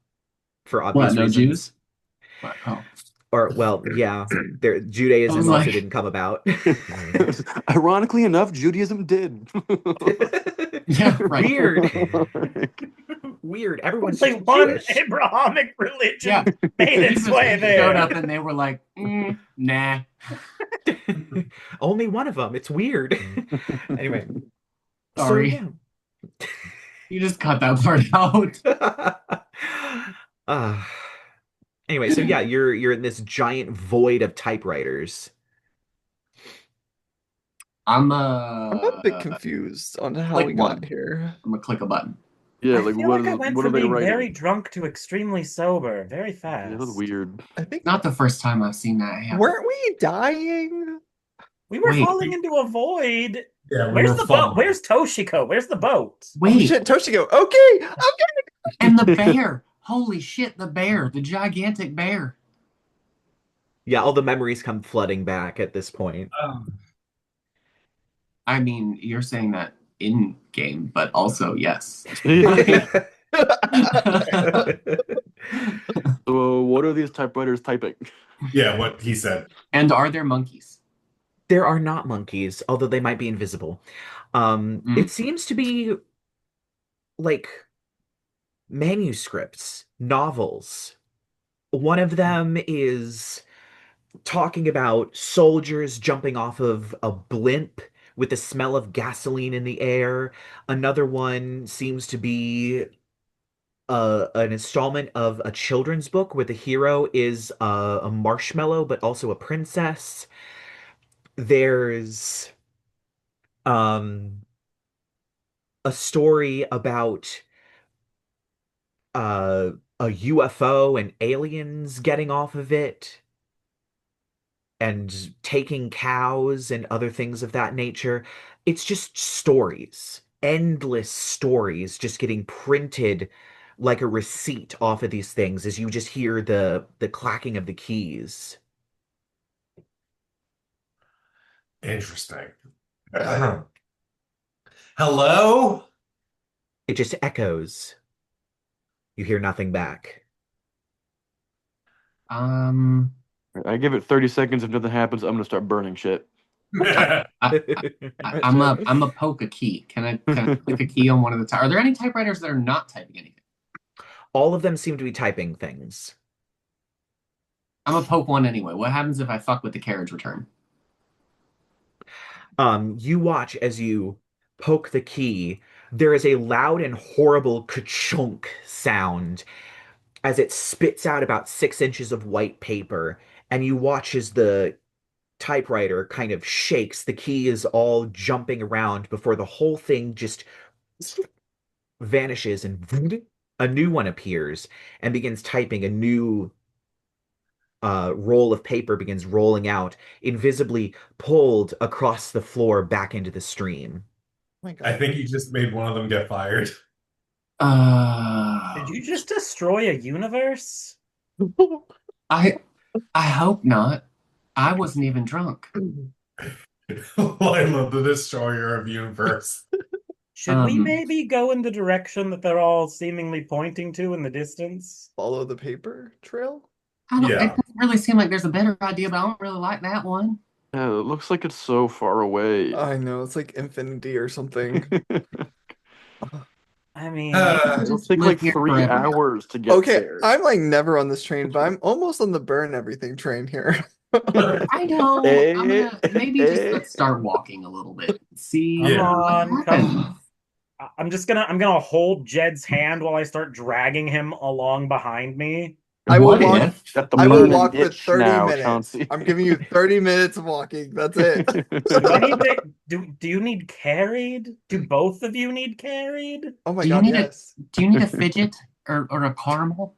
for What? obvious No Jews? reasons. What? Oh, Or, well, yeah, I was Judaism also like, didn't come about. Ironically enough, Judaism did. yeah, right. Weird. Weird. Everyone's Only just one Jewish. Abrahamic religion Yeah, made its Jesus way showed up there. and they were like, nah. Only one of them. It's weird. Anyway, so Sorry, yeah. you just cut that part out. uh, anyway, so yeah, you're in this giant void of typewriters. I'm I'm a bit confused on how click we got one. here. I'm gonna click a button. Yeah, I like feel like I went what are from they being writing? very drunk to extremely sober very Yeah, that's fast. weird. I think Not the first time I've seen that happen. weren't we dying? We were Wait, falling into a void. Yeah, we Where's were the boat? falling. Where's Toshiko? Where's the boat? Oh wait, shit, Toshiko. Okay, okay. and the bear. Holy shit, the bear, the gigantic bear. Yeah, all the memories come flooding back at this point. I mean, you're saying that in game, but also yes. So what are these typewriters typing? Yeah, what he said. And are there monkeys? There are not monkeys, although they might be invisible. It seems to be like manuscripts, novels. One of them is talking about soldiers jumping off of a blimp with the smell of gasoline in the air. Another one seems to be an installment of a children's book where the hero is a marshmallow, but also a princess. There's um, a story about uh, a UFO and aliens getting off of it and taking cows and other things of that nature. It's just stories, endless stories just getting printed like a receipt off of these things as you just hear the clacking of the keys. Interesting. Hello? It just echoes. You hear nothing back. I give it 30 seconds. If nothing happens, I'm gonna start burning shit. I'm a poke a key. Can I click a key on one of the Are there any typewriters that are not typing anything? All of them seem to be typing things. I'm a poke one anyway. What happens if I fuck with the carriage return? You watch as you poke the key. There is a loud and horrible ka-chunk sound as it spits out about 6 inches of white paper, and you watch as the typewriter kind of shakes. The key is all jumping around before the whole thing just vanishes and a new one appears and begins typing. A new roll of paper begins rolling out, invisibly pulled across the floor back into the stream. Oh my I god. think you just made one of them get fired. Did you just destroy a universe? I hope not. I wasn't even drunk. Lyla, the destroyer of universe. Should we Um, maybe go in the direction that they're all seemingly pointing to in the distance? Follow the paper trail? it Yeah. doesn't really seem like there's a better idea, but I don't really like that one. Yeah, it looks like it's so far away. I know, it's like infinity or something. I mean, We could Uh, It'll just take live like here three forever. hours to get Okay, there. I'm like never on this train, but I'm almost on the burn everything train here. I know. I'm Eh, gonna maybe just eh. let's start walking a little bit. See come Yeah. what on, happens. I'm gonna hold Jed's hand while I start dragging him along behind me. I will What walk if? Got the I will burning walk for itch 30 now, minutes. Chauncey. I'm giving you 30 minutes of walking. That's it. Do I need to do you need carried? Do both of you need carried? Oh my Do you God, need a yes. do you need a fidget or a caramel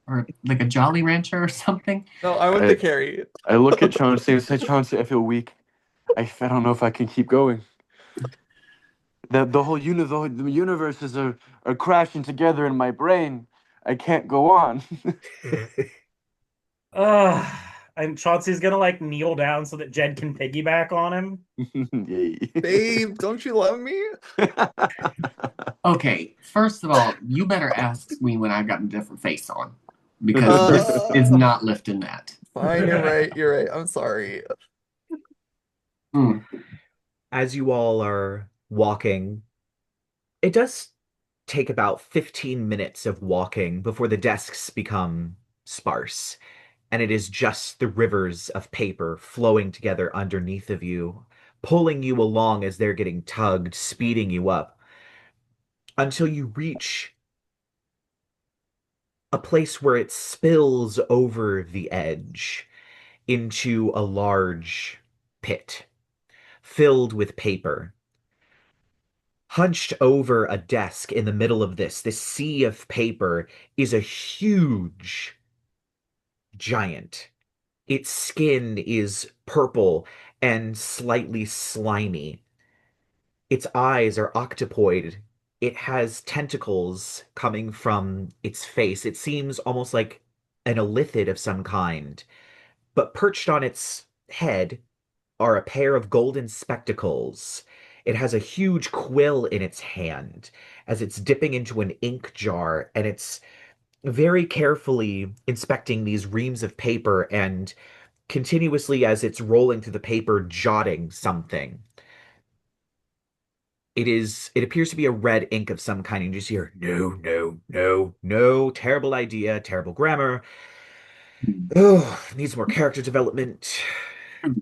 or like a Jolly Rancher or something? No, I want I, the carry. I look at Chauncey and say, Chauncey, I feel weak. I don't know if I can keep going. The universes are crashing together in my brain. I can't go on. And Chauncey's gonna like kneel down so that Jed can piggyback on him. Yay. Babe, don't you love me? Okay, first of all, you better ask me when I've got a different face on because this is Uh, not lifting that. fine, you're right. You're right. I'm sorry. Mm. As you all are walking, it does take about 15 minutes of walking before the desks become sparse, and it is just the rivers of paper flowing together underneath of you, pulling you along as they're getting tugged, speeding you up, until you reach a place where it spills over the edge into a large pit filled with paper. Hunched over a desk in the middle of this sea of paper is a huge giant. Its skin is purple and slightly slimy. Its eyes are octopoid. It has tentacles coming from its face. It seems almost like an elithid of some kind. But perched on its head are a pair of golden spectacles. It has a huge quill in its hand as it's dipping into an ink jar, and it's very carefully inspecting these reams of paper and continuously, as it's rolling through the paper, jotting something. It appears to be a red ink of some kind, and you just hear, no, no, no, no, terrible idea, terrible grammar. Oh, needs more character development. What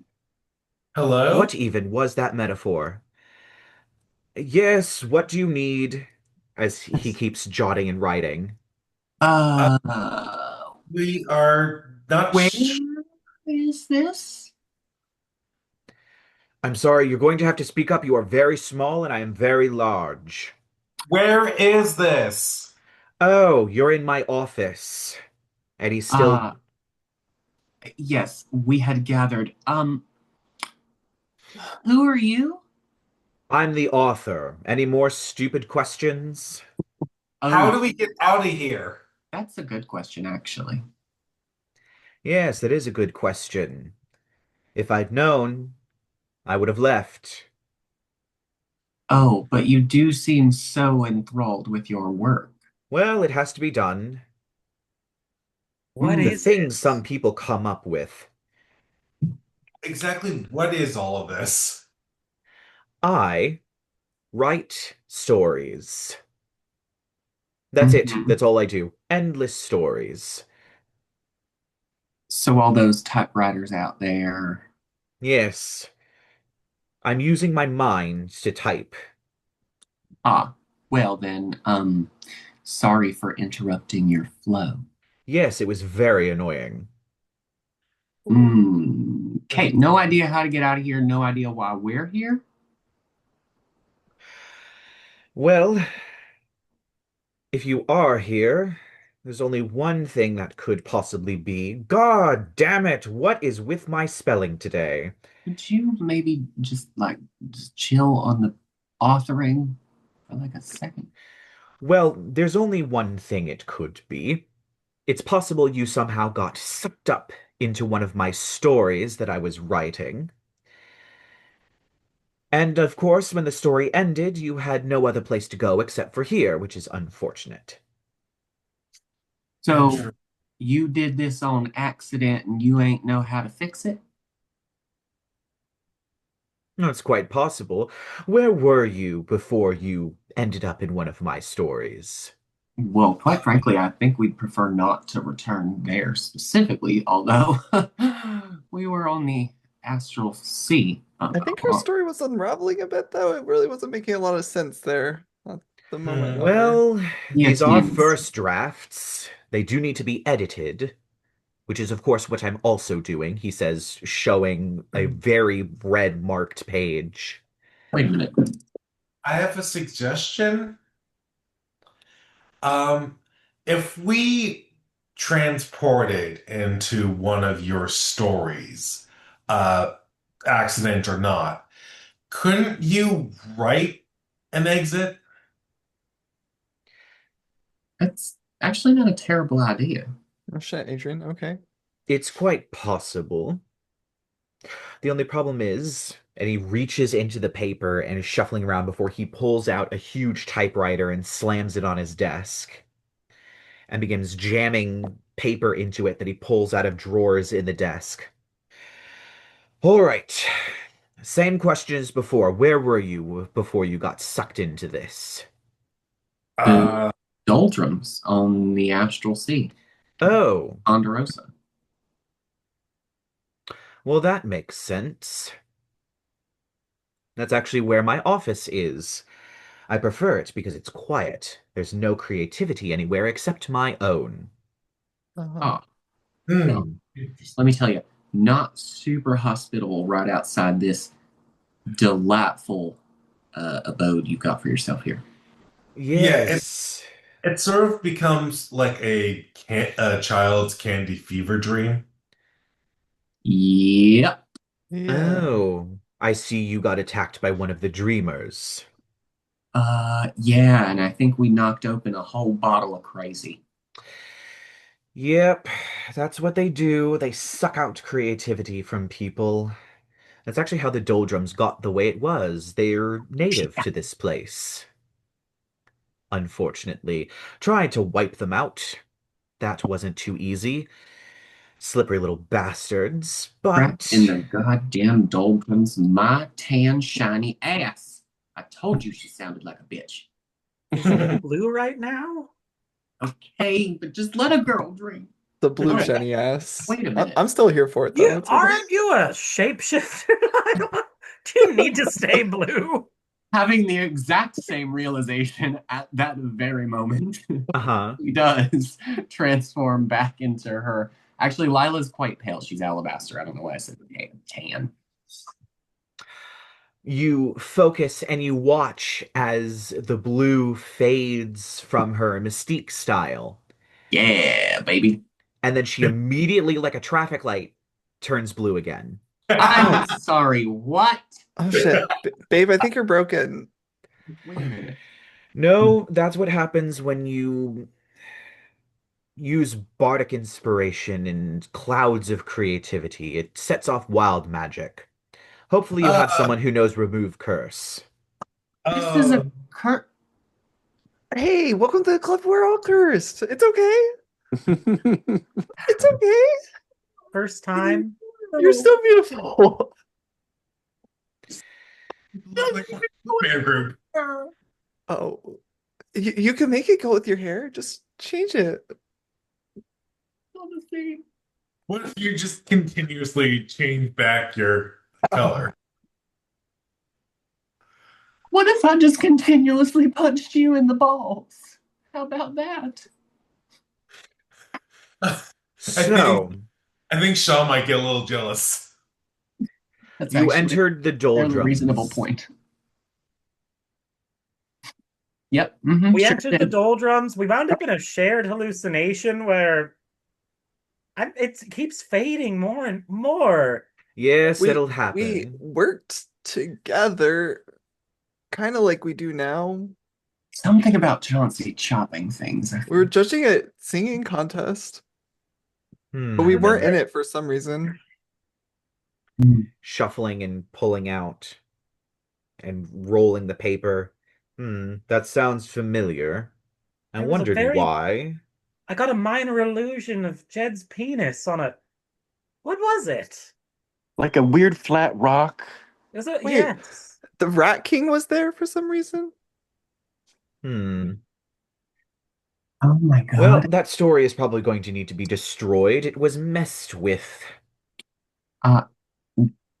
Hello? even was that metaphor? Yes, what do you need? As he keeps jotting and writing. Uh, Uh, we are not where sh is this? I'm sorry, you're going to have to speak up. You are very small and I am very large. Where is this? Oh, you're in my office. And he's still. Uh, yes, we had gathered. Who are you? I'm the author. Any more stupid questions? How Oh, do we get out of here? that's a good question, actually. Yes, that is a good question. If I'd known, I would have left. Oh, but you do seem so enthralled with your work. Well, it has to be done. What Hmm. The is things it? some people come up with. Exactly what is all of this? I write stories. That's it. Mhm. That's all I do. Endless stories. So all those typewriters out there. Yes, I'm using my mind to type. Ah, well then, sorry for interrupting your flow. Yes, it was very annoying. Okay, no idea how to get out of here, no idea why we're here. Well, if you are here, there's only one thing that could possibly be. God damn it, what is with my spelling today? Could you maybe just chill on the authoring for like a second? Well, there's only one thing it could be. It's possible you somehow got sucked up into one of my stories that I was writing. And of course, when the story ended, you had no other place to go except for here, which is unfortunate. So you did this on accident and you ain't know how to fix it? That's quite possible. Where were you before you ended up in one of my stories? Well, quite frankly, I think we'd prefer not to return there specifically, although we were on the astral sea. I think her story was unraveling a bit, though. It really wasn't making a lot of sense there at the moment with her. Well, these Yes, are yes. first drafts. They do need to be edited, which is, of course, what I'm also doing, he says, showing a very red marked page. Wait a minute. I have a suggestion. Um, if we transported into one of your stories, uh, accident or not, couldn't you write an exit? That's actually not a terrible idea. Oh shit, Adrien. Okay. It's quite possible. The only problem is, and he reaches into the paper and is shuffling around before he pulls out a huge typewriter and slams it on his desk and begins jamming paper into it that he pulls out of drawers in the desk. All right. Same question as before. Where were you before you got sucked into this? Uh, Doldrums on the astral sea, Oh, Ponderosa. well, that makes sense. That's actually where my office is. I prefer it because it's quiet. There's no creativity anywhere except my own. Uh-huh. Oh, well, hmm. let me tell you, not super hospitable right outside this delightful abode you've got for yourself here. Yeah, Yes. it sort of becomes like a child's candy fever dream. Yep. Yeah. Oh, I see you got attacked by one of the dreamers. Yeah, and I think we knocked open a whole bottle of crazy. Yep, that's what they do. They suck out creativity from people. That's actually how the Doldrums got the way it was. They're native to this place. Unfortunately, tried to wipe them out. That wasn't too easy. Slippery little bastards. Crap in But the goddamn doldrums, my tan shiny ass. I told you she sounded like a bitch. Is it blue right now? Okay, but just let a girl drink. The blue Alright. shiny ass. Wait a minute. I'm still here for it, though. You It's okay. aren't you a shapeshifter? Do you need to stay blue? Having the exact same realization at that very moment, uh-huh. he does transform back into her. Actually, Lila's quite pale. She's alabaster. I don't know why I said tan. You focus and you watch as the blue fades from her Mystique style. Yeah, baby. And then she immediately, like a traffic light, turns blue again. I'm sorry, what? Oh shit. Babe, I think you're broken. Wait a minute. No, that's what happens when you use bardic inspiration and clouds of creativity. It sets off wild magic. Hopefully you have Uh, someone who knows remove curse. This is a uh, cur. Hey, welcome to the club. We're all cursed. It's okay. It's okay. First time? You're still beautiful. Bear group. Oh, you can make it go with your hair. Just change it. Honestly. What if you just continuously change back your color? What if I just continuously punched you in the balls? How about that? So, I think Shaw might get a little jealous. That's you actually entered the a fairly doldrums. reasonable point. Yep. We Sure entered the did. doldrums. We wound up in a shared hallucination where it keeps fading more and more. Yes, We it'll we happen. worked together, kind of like we do now. Something about Chauncey chopping things. We were judging a singing contest, but we weren't in it for some reason. Shuffling and pulling out. and rolling the paper. That sounds familiar. I There was a wondered very why. I got a minor illusion of Jed's penis on a what was it? Like a weird flat rock. It was a Wait, yes. the Rat King was there for some reason? Hmm. Oh my Well, God. that story is probably going to need to be destroyed. It was messed with. Uh,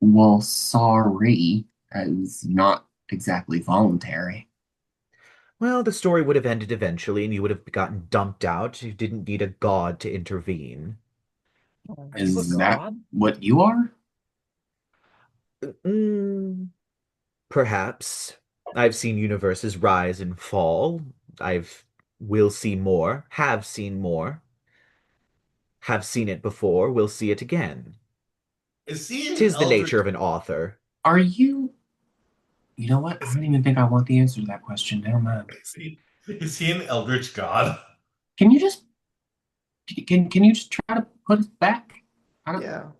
well, sorry. It's not exactly voluntary. Well, the story would have ended eventually, and you would have gotten dumped out. You didn't need a god to intervene. Are you a Is that god? what you are? Mm, perhaps. I've seen universes rise and fall. I've will see more, have seen more, have seen it before, will see it again. Is he an Tis the eldritch? nature of an author. Are you? You know what? I Is, don't even think I want the answer to that question. Never mind. is he an eldritch god? Can you just can you just try to put it back? I don't Yeah.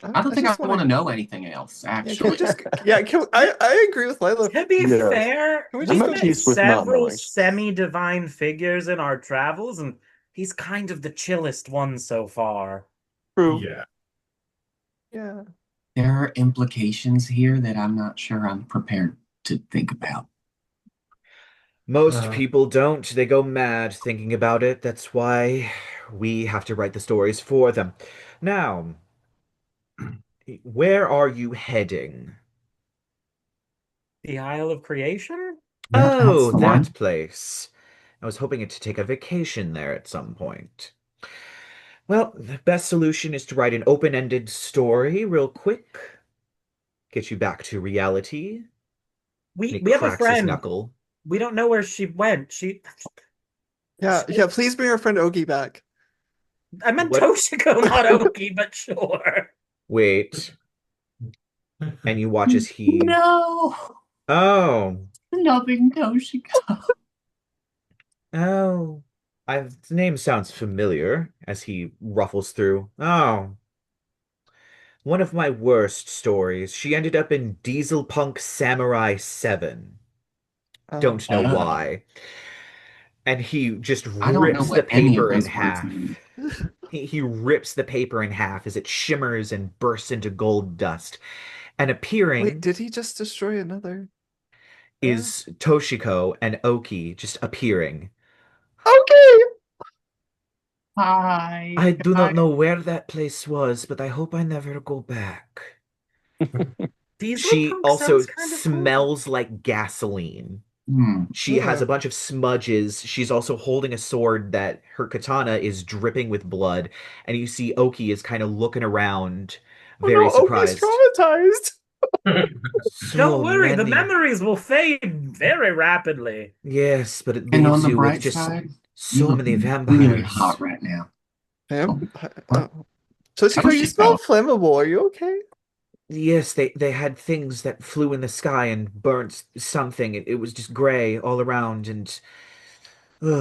I don't think I just want to know anything else, Yeah, can we actually. just yeah, I agree with Lyla. To be Yes. fair, Can we I'm just we've at go met peace with not several knowing. semi-divine figures in our travels, and he's kind of the chillest one so far. True. Yeah. Yeah. There are implications here that I'm not sure I'm prepared to think about. Most Uh, people don't. They go mad thinking about it. That's why we have to write the stories for them. Now, where are you heading? The Isle of Creation? Yep, that's Oh, the that one. place. I was hoping to take a vacation there at some point. Well, the best solution is to write an open-ended story real quick, get you back to reality. And We he we have a cracks his friend. knuckle. We don't know where she went. She Yeah, please bring our friend Ogi back. I meant What? Toshiko, not Oki, but sure. Wait. And you watch as he. No, Oh. nothing, Toshiko. Oh. The name sounds familiar as he ruffles through. Oh. One of my worst stories. She ended up in Diesel Punk Samurai 7. Oh. Don't know why. And he just I don't know rips the what any of paper in those words mean. half. He rips the paper in half as it shimmers and bursts into gold dust. And Wait, appearing did he just destroy another? Yeah. is Toshiko and Oki just appearing. Okay. Hi, I do not guys. know where that place was, but I hope I never go back. Diesel She Punk also sounds kind of cool. smells like gasoline. Hmm. She has a Ugh. bunch of smudges. She's also holding a sword that her katana is dripping with blood. And you see Oki is kind of looking around, Oh very no, Ogi's surprised. traumatized. Don't So worry, the many. memories will fade very rapidly. Yes, but it And on leaves the you with bright just side, you so look many really vampires. hot right now. Him? Oh, what? Toshiko, you smell Toshiko. flammable. Are you okay? Yes, they had things that flew in the sky and burnt something. It was just gray all around, and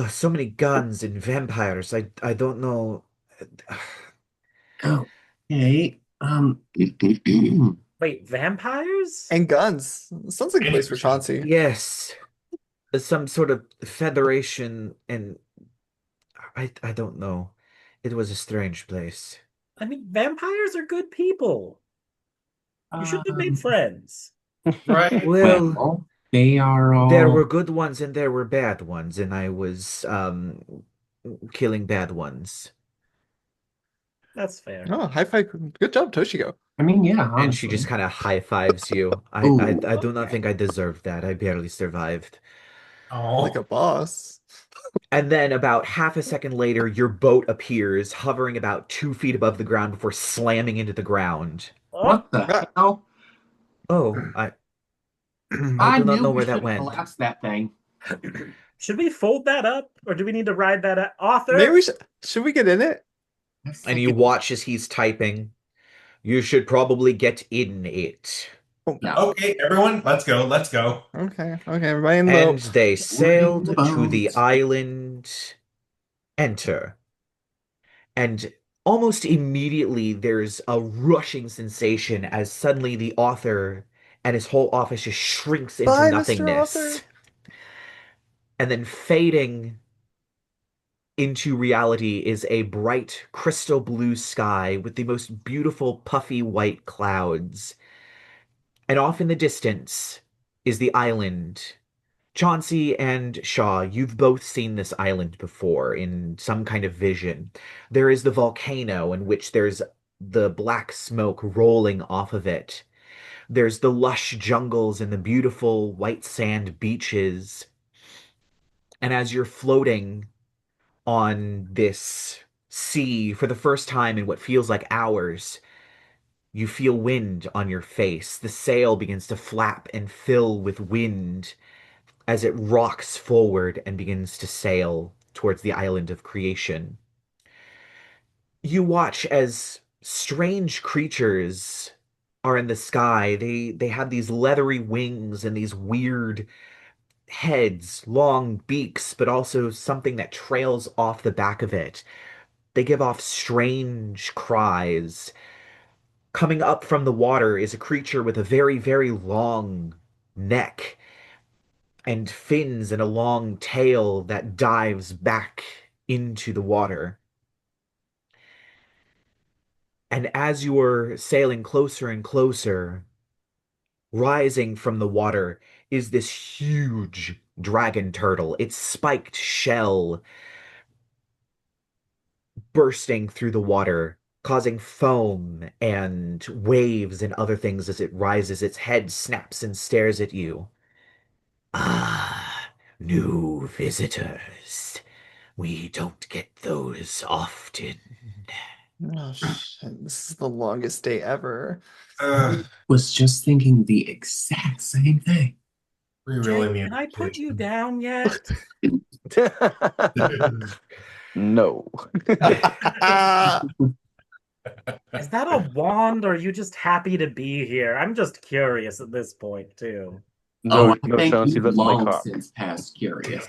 so many guns and vampires. I don't know. Okay. Wait, vampires? And guns. Sounds like a place for Interesting. Chauncey. Yes, some sort of federation, and I don't know. It was a strange place. I mean, vampires are good people. You should have made um, friends. Right? Well, well, they are there were all. good ones and there were bad ones, and I was killing bad ones. That's fair. Oh, high five. Good job, Toshiko. I mean, yeah, And she just honestly. kind of high fives you. Oh, I do not okay. think I deserved that. I barely survived. Like a Oh. boss. And then about half a second later, your boat appears, hovering about 2 feet above the ground before slamming into the ground. Oh, What the Ah, hell? Oh, I I do not knew know we where that should have went. collapsed that thing. should we fold that up, or do we need to ride that out? maybe Author? we should we get in it? I And you fucking watch as he's typing. You should probably get in it. Oh, yeah. Okay, everyone, let's go. Let's go. okay. Okay, everybody in the And boat. they Boarding the sailed to the boat. island. Enter. And almost immediately, there's a rushing sensation as suddenly the author and his whole office just shrinks into Bye, Mr. Author. nothingness. And then fading into reality is a bright crystal blue sky with the most beautiful puffy white clouds. And off in the distance is the island. Chauncey and Shaw, you've both seen this island before in some kind of vision. There is the volcano in which there's the black smoke rolling off of it. There's the lush jungles and the beautiful white sand beaches. And as you're floating on this sea for the first time in what feels like hours, you feel wind on your face. The sail begins to flap and fill with wind as it rocks forward and begins to sail towards the island of creation. You watch as strange creatures are in the sky. They have these leathery wings and these weird heads, long beaks, but also something that trails off the back of it. They give off strange cries. Coming up from the water is a creature with a very, very long neck and fins and a long tail that dives back into the water. And as you are sailing closer and closer, rising from the water is this huge dragon turtle, its spiked shell bursting through the water, causing foam and waves and other things as it rises. Its head snaps and stares at you. Ah, new visitors. We don't get those often. Oh shit, this is the longest day ever. Was just thinking the exact same thing. We really Jake, need can I put you vacation. down yet? No. Is that a wand, or are you just happy to be here? I'm just curious at this point, too. Oh, No, I no, think Chauncey, you've that's my long cock. since passed curious.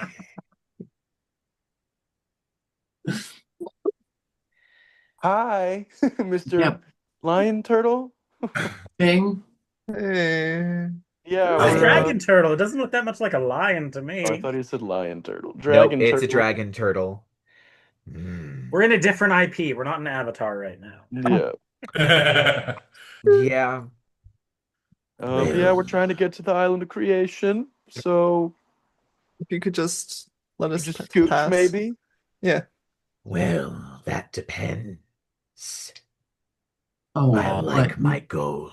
Hi, Mr. Yep. Lion Turtle. Thing. Hey. Yeah, It's I- a dragon turtle. It doesn't look that much like a lion to Oh, I me. thought he said Lion Turtle. Nope, Dragon it's a Turtle. dragon turtle. Hmm. We're in a different IP. We're not in Avatar right now. Yeah. Yeah. Yeah, we're trying to get to the island of creation. So If you could just let us just scooch, pass. maybe. Yeah. Well, that depends. Oh, I like what? my gold.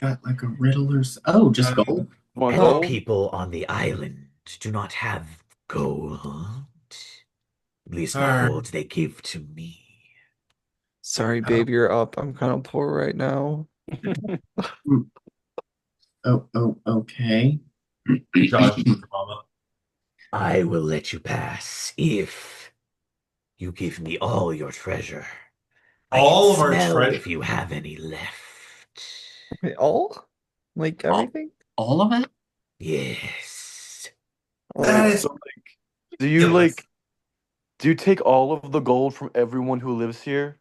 Got like a riddle or so. Oh, just gold. Want And the gold? people on the island do not have gold. At least not Alright. gold they give to me. Sorry, babe, you're up. I'm kind of poor right now. Oh, okay. Josh, mama. I will let you pass if you give me all your treasure. I All can of our smell treasure. if you have any left. Wait, all? Like everything? All of it? Yes. That Like, is Do you ridiculous. do you take all of the gold from everyone who lives here?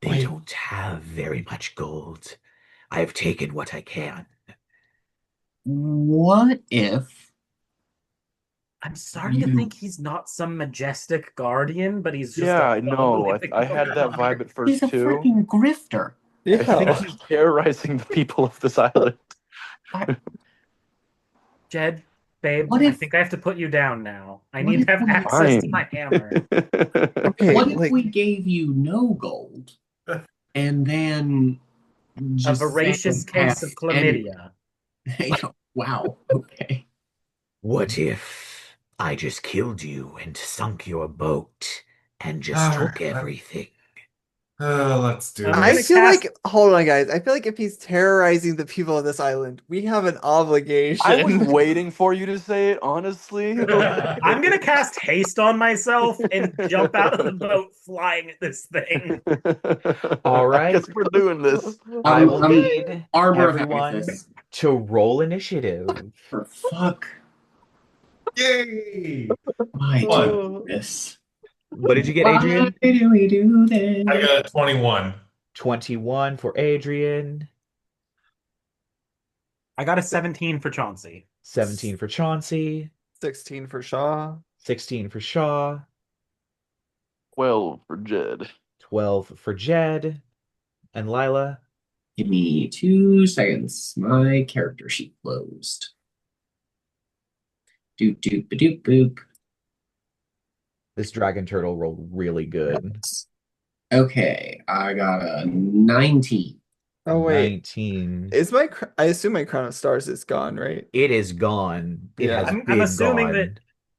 They Wait. don't have very much gold. I've taken what I can. What if I'm starting to You- think he's not some majestic guardian, but he's just Yeah, a I know. living I had that vibe at first he's a too. freaking grifter? I think yeah. he's terrorizing the people of this island. Jed, babe, What I if- think I have to put you down now. I what need if to have we- access to Fine. my hammer. Okay, What if like, we gave you no gold and then A just voracious said case of pass chlamydia. anyway? Wow. Okay. What if I just killed you and sunk your boat and just Alright, took everything? Let's do I'm I gonna this. feel cast- like, hold on, guys. I feel like if he's terrorizing the people of this island, we have an obligation. I was waiting for you to say it, honestly. I'm gonna cast haste on myself and jump out of the boat flying at this thing. All I right. guess we're doing this. I will I'm need Arbor of everyone Happiness. to roll initiative. For fuck. Yay! My One. goodness. What did you get, Why Adrien? do we do this? I got a 21. 21 for Adrien. I got a 17 for Chauncey. 17 for Chauncey, 16 for Shaw. 16 for Shaw, 12 for Jed. 12 for Jed, and Lyla. Give me 2 seconds. My character sheet closed. Doop doop ba doop boop. This dragon turtle rolled really good. Okay, I got a 19. Oh wait, 19. I assume my Crown of Stars is gone, right? It is gone. It Yeah. has I'm been assuming that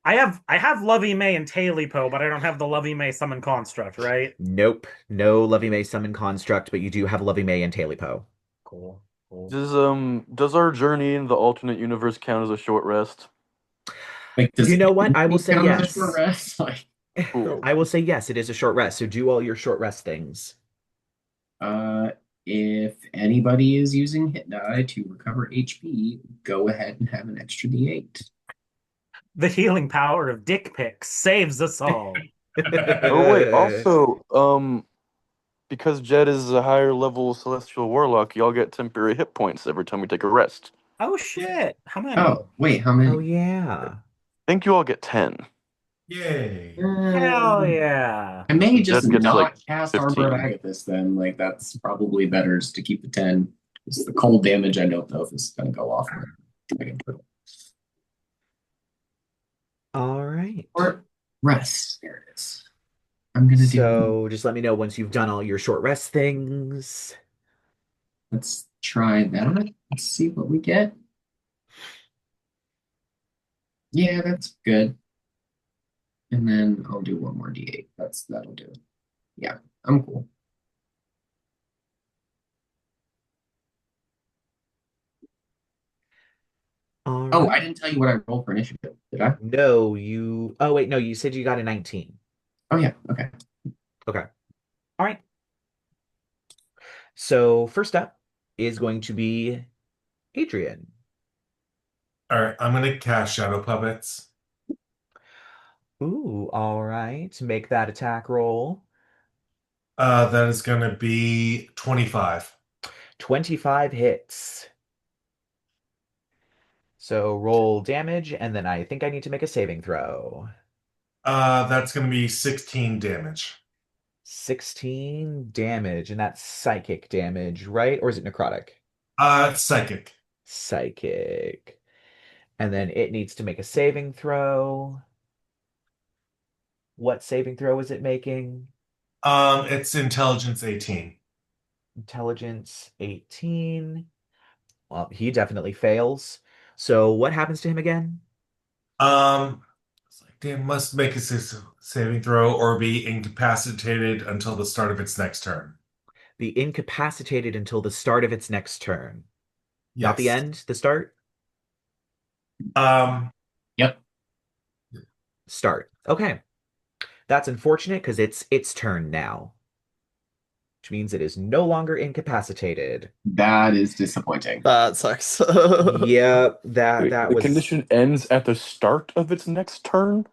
gone. I have Lovey May and Talipo, but I don't have the Lovey May summon construct, right? Nope. No Lovey May summon construct, but you do have Lovey May and Talipo. Cool. Cool. Does our journey in the alternate universe count as a short rest? Like, does You know what? I will say count as a yes. short rest? Like, Cool. I will say yes, it is a short rest. So do all your short rest things. uh, if anybody is using hit die to recover HP, go ahead and have an extra D8. The healing power of dick pics saves us all. Oh wait, also, because Jed is a higher level celestial warlock, y'all get temporary hit points every time we take a rest. Oh shit! How many? Oh, wait, how Oh many? yeah. I think you all get 10. Yay. Hell yeah! I may So just Jed gets, not like, cast 15. Arbor of Agathis then. Like, that's probably better just to keep the 10. It's the cold damage. I don't know if this is going to go off. I can put it. All right. Or rest. There it is. I'm going to do. So just let me know once you've done all your short rest things. Let's try that. Let's see what we get. Yeah, that's good. And then I'll do one more D8. That'll do it. Yeah, I'm cool. All Oh, right. I didn't tell you what I rolled for initiative, did I? No, you. Oh, wait, no, you said you got a 19. Oh yeah, okay. Okay. All right. So first up is going to be Adrien. All right, I'm gonna cast Shadow Puppets. Ooh, all right. Make that attack roll. That is gonna be 25. 25 hits. So roll damage, and then I think I need to make a saving throw. That's gonna be 16 damage. 16 damage, and that's psychic damage, right? Or is it necrotic? Psychic. Psychic. And then it needs to make a saving throw. What saving throw is it making? It's Intelligence 18. Intelligence 18. Well, he definitely fails. So what happens to him again? It's like they must make a saving throw or be incapacitated until the start of its next turn. Be incapacitated until the start of its next turn. Not the Yes. end, the start? Um, Yep. Start. Okay. That's unfortunate because it's its turn now, which means it is no longer incapacitated. That is disappointing. That sucks. Yep, that Wait, that the was condition ends at the start of its next turn?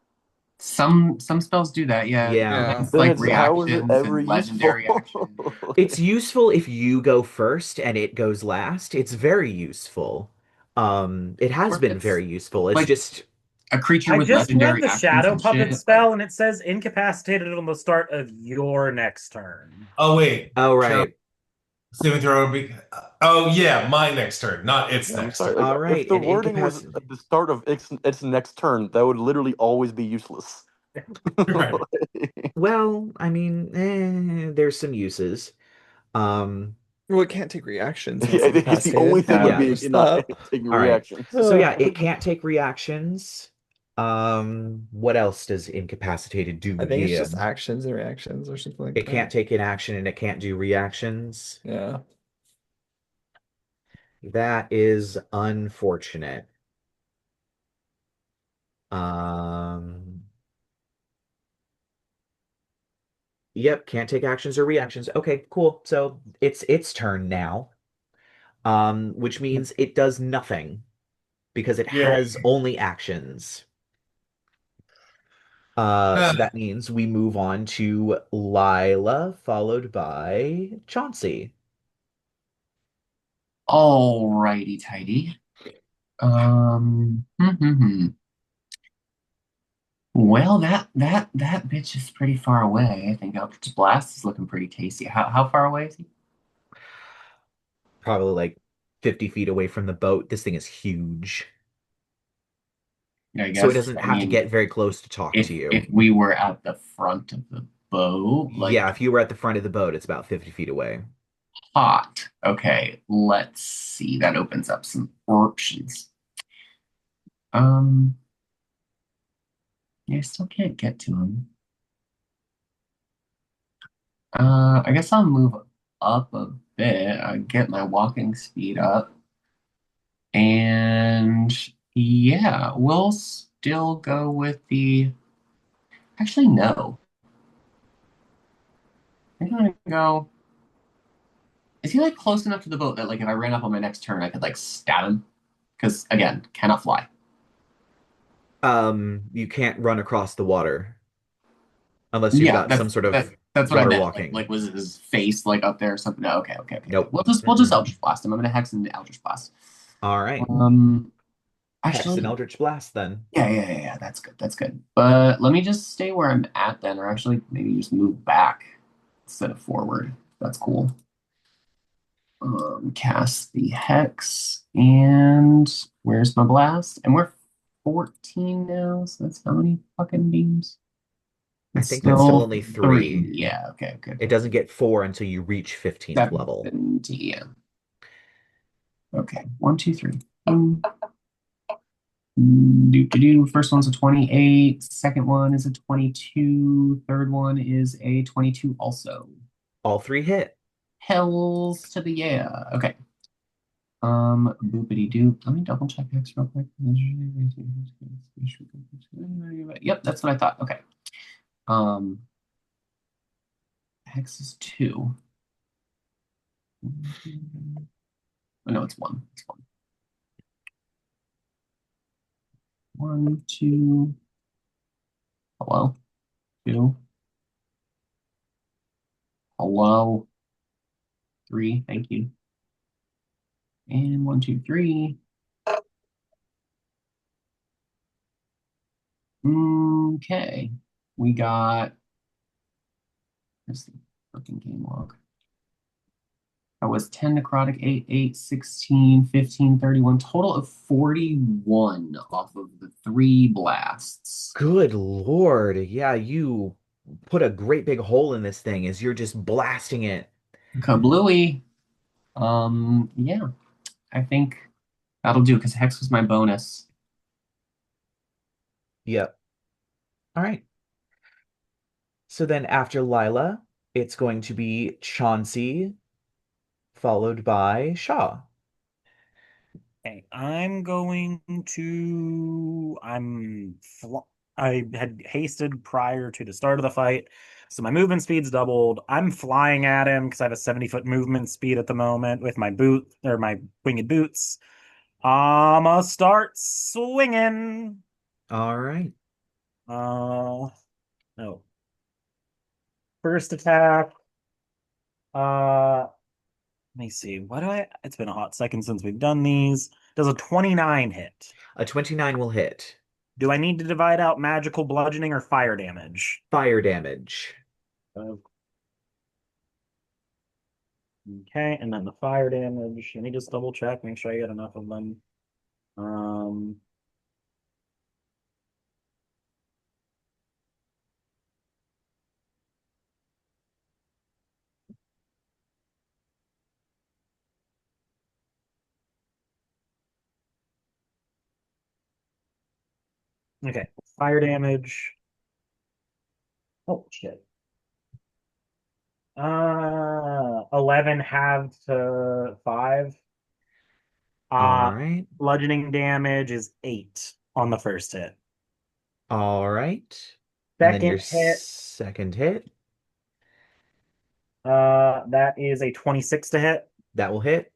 Some spells do that, yeah. Yeah. Things Then like it's how is it reactions ever and legendary useful? actions. It's useful if you go first and it goes last. It's very useful. It has Or been it's very useful. It's like just a creature I with just read legendary the actions Shadow and Puppet shit. spell, and it says incapacitated on the start of your next turn. oh wait, oh Carol, right. saving throw would be. Oh yeah, my next turn, not its I'm next sorry. turn. Like, All if right, the an wording was incapac at the start of its next turn, that would literally always be useless. Right. Well, I mean, there's some uses. Um, Well, it can't take reactions when Yeah, it's I think it's the only incapacitated. thing would Yeah. be Remember it not that. taking all right. reactions. So yeah, it can't take reactions. What else does incapacitated do I think it's just again? actions and reactions or something like It that. can't take an action and it can't do reactions. Yeah. That is unfortunate. Um, yep, can't take actions or reactions. Okay, cool. So it's its turn now. Which means it does nothing because it Yeah. has only actions. So that means we move on to Lyla, followed by Chauncey. Alrighty, tidy. Well, that bitch is pretty far away. I think Eldritch Blast is looking pretty tasty. How far away is he? Probably like 50 feet away from the boat. This thing is huge. Yeah, I So it guess. doesn't I have to mean, get very close to talk to if you. we were at the front of the boat, Yeah, like if you were at the front of the boat, it's about 50 feet away. hot. Okay, let's see. That opens up some options. Um, yeah, I still can't get to him. I guess I'll move up a bit. I get my walking speed up. And yeah, we'll still go with the. Actually, no. I'm gonna go. Is he like close enough to the boat that like if I ran up on my next turn, I could like stab him? Because again, cannot fly. You can't run across the water unless you've Yeah, got some sort of that's what I rubber meant. walking. Like was his face like up there or something? No, okay. Nope. We'll just Mm-mm. Eldritch Blast him. I'm gonna hex into Eldritch Blast. All right. Um, Hex and actually, Eldritch Blast then. yeah. That's good. That's good. But let me just stay where I'm at then, or actually maybe just move back instead of forward. That's cool. Cast the hex, and where's my blast? And we're 14 now, so that's how many fucking beams? I It's think that's still still only three. three. Yeah, okay. It doesn't get four until you reach 15th level. 70, yeah. Okay, one, two, three. Do. First one's a 28. Second one is a 22. Third one is a 22 also. All three hit. Hells to the yeah. Okay. Boopity doop. Let me double check X real quick. Yep, that's what I thought. Okay. Um, Hex is 2. Oh, no, it's 1. It's 1. 1, 2. Hello. 2. Hello. 3. Thank you. And 1, 2, 3. Okay. We got. Here's the fucking game log. That was 10 necrotic, 8, 8, 16, 15, 31. Total of 41 off of the 3 blasts. Good Lord. Yeah, you put a great big hole in this thing as you're just blasting it. Kablooey. Yeah, I think that'll do because Hex was my bonus. Yep. All right. So then after Lyla, it's going to be Chauncey, followed by Shaw. Okay, I'm going to. I had hasted prior to the start of the fight, so my movement speed's doubled. I'm flying at him because I have a 70-foot movement speed at the moment with my boot or my winged boots. I'ma start swinging. All right. No. First attack. Let me see. What do I? It's been a hot second since we've done these. Does a 29 hit? A 29 will hit. Do I need to divide out magical bludgeoning or fire damage? Fire damage. Okay, and then the fire damage. Let me just double check, make sure I get enough of them. Um, okay, fire damage. Oh shit. 11 halved to 5. All Uh, right. Bludgeoning damage is 8 on the first hit. All right. And then your Second hit, second hit, that is a 26 to hit. that will hit.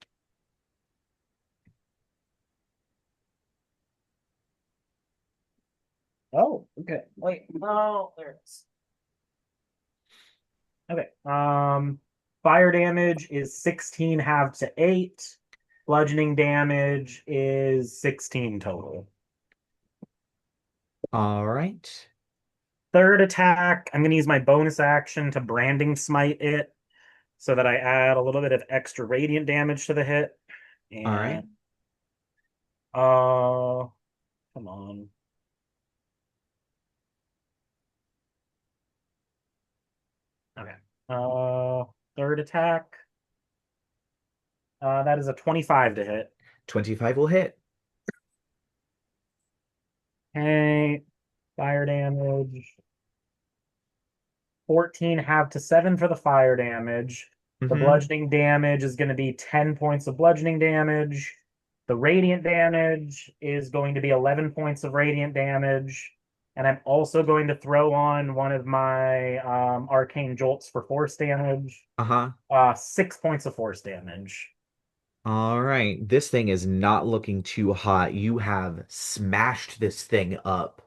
Oh, okay. Wait, no, there it is. Okay. Fire damage is 16 halved to 8. Bludgeoning damage is 16 total. All right. Third attack, I'm going to use my bonus action to branding smite it so that I add a little bit of extra radiant damage to the hit. All right. And come on. Okay. Third attack. That is a 25 to hit. 25 will hit. Okay. Fire damage. 14 half to 7 for the fire damage. The Mhm. bludgeoning damage is going to be 10 points of bludgeoning damage. The radiant damage is going to be 11 points of radiant damage. And I'm also going to throw on one of my arcane jolts for force damage. Uh-huh. 6 points of force damage. All right. This thing is not looking too hot. You have smashed this thing up,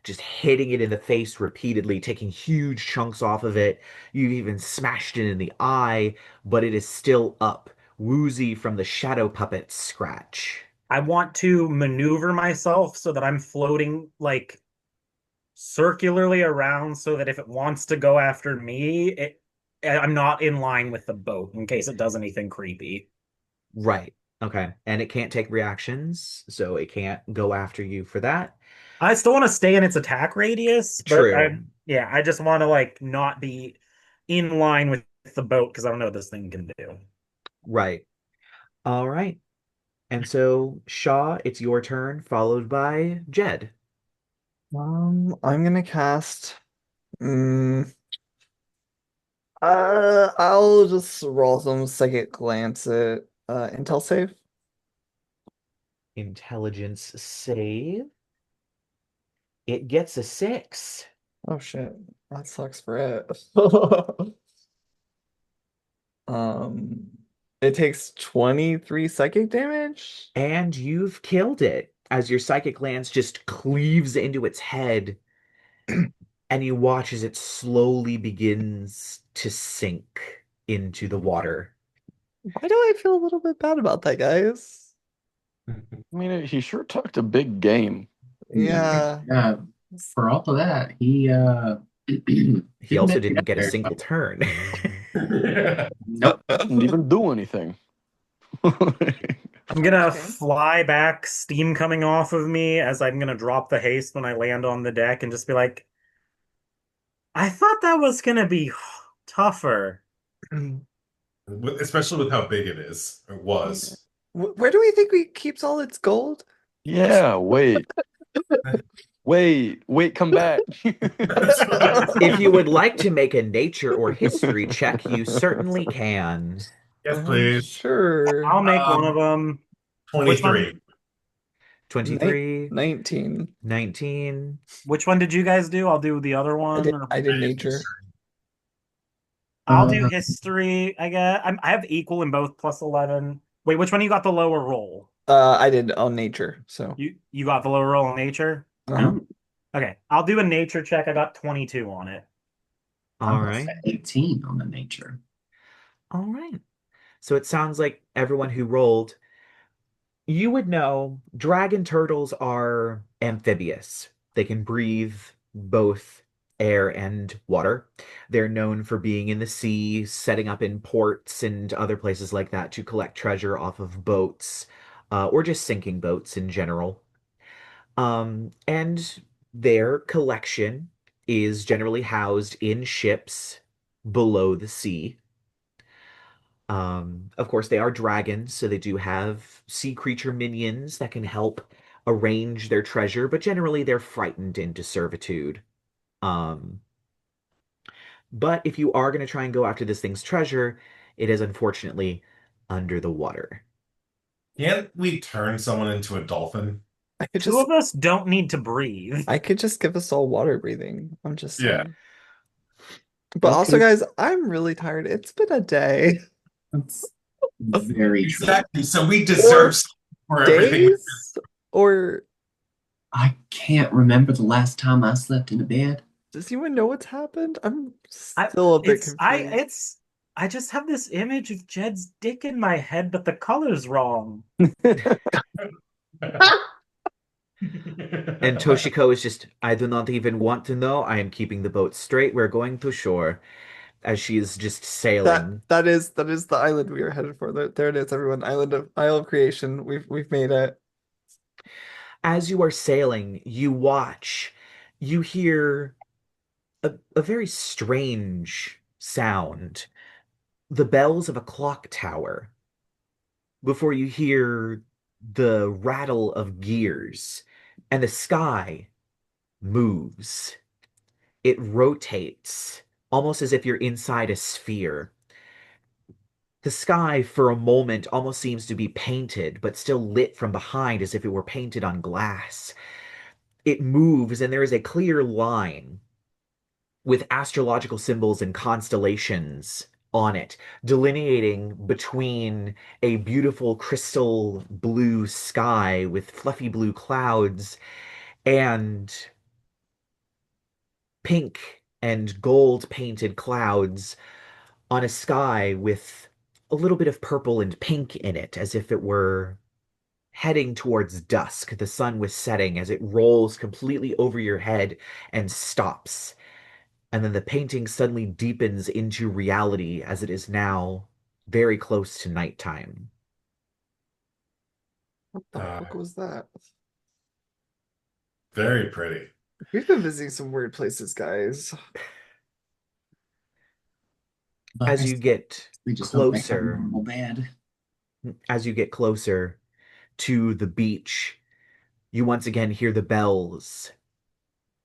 just hitting it in the face repeatedly, taking huge chunks off of it. You've even smashed it in the eye, but it is still up, woozy from the shadow puppet's scratch. I want to maneuver myself so that I'm floating like circularly around so that if it wants to go after me, I'm not in line with the boat in case it does anything creepy. Right. Okay. And it can't take reactions, so it can't go after you for that. I still want to stay in its attack radius, but True. I just want to like not be in line with the boat because I don't know what this thing can do. Right. All right. And so, Shaw, it's your turn, followed by Jed. I'm gonna cast. I'll just roll some psychic glance at intel save. Intelligence save. It gets a 6. Oh shit, that sucks for it. Um, it takes 23 psychic damage. And you've killed it as your psychic lance just cleaves into its head, and you watch as it slowly begins to sink into the water. Why do I feel a little bit bad about that, guys? I mean, he sure talked a big game. Yeah. For all of that, he He also didn't get a single turn. Nope. Didn't even do anything. I'm gonna Okay. fly back, steam coming off of me as I'm gonna drop the haste when I land on the deck and just be like, I thought that was gonna be tougher. Especially with how big it is. It was. Where do we think we keeps all its gold? Yeah, wait. Wait, come back. If you would like to make a nature or history check, you certainly can. Yes, please. Sure. I'll make one of them. Which 23. one? 23, 19. 19. Which one did you guys do? I'll do the other one. I did nature. I'll do history, I guess. I have equal in both plus 11. Wait, which one you got the lower roll? I did on nature, so. You got the lower roll on nature? Uh-huh. Okay, I'll do a nature check. I got 22 on it. All right. 18 on the nature. All right. So it sounds like everyone who rolled, you would know dragon turtles are amphibious. They can breathe both air and water. They're known for being in the sea, setting up in ports and other places like that to collect treasure off of boats, or just sinking boats in general. And their collection is generally housed in ships below the sea. Of course, they are dragons, so they do have sea creature minions that can help arrange their treasure, but generally they're frightened into servitude. Um, but if you are going to try and go after this thing's treasure, it is unfortunately under the water. Can't we turn someone into a dolphin? I could Two just of us don't need to breathe. I could just give us all water breathing. I'm just Yeah. saying. But also, Okay. guys, I'm really tired. It's been a day. That's very true. Exactly. So we deserve something for everything. Days? Or I can't remember the last time I slept in a bed. does anyone know what's happened? I'm still a bit confused. I just have this image of Jed's dick in my head, but the color's wrong. And Toshiko is just, I do not even want to know. I am keeping the boat straight. We're going to shore as she is just That sailing. that is the island we are headed for. There it is, everyone. Isle of Creation. We've made it. As you are sailing, you watch, you hear a very strange sound. The bells of a clock tower before you hear the rattle of gears and the sky moves. It rotates almost as if you're inside a sphere. The sky, for a moment, almost seems to be painted, but still lit from behind as if it were painted on glass. It moves, and there is a clear line with astrological symbols and constellations on it, delineating between a beautiful crystal blue sky with fluffy blue clouds and pink and gold painted clouds on a sky with a little bit of purple and pink in it, as if it were heading towards dusk. The sun was setting as it rolls completely over your head and stops. And then the painting suddenly deepens into reality as it is now very close to nighttime. What the Uh, fuck was that? very pretty. We've been visiting some weird places, guys. As you get We just hope they have a closer, normal bed. as you get closer to the beach, you once again hear the bells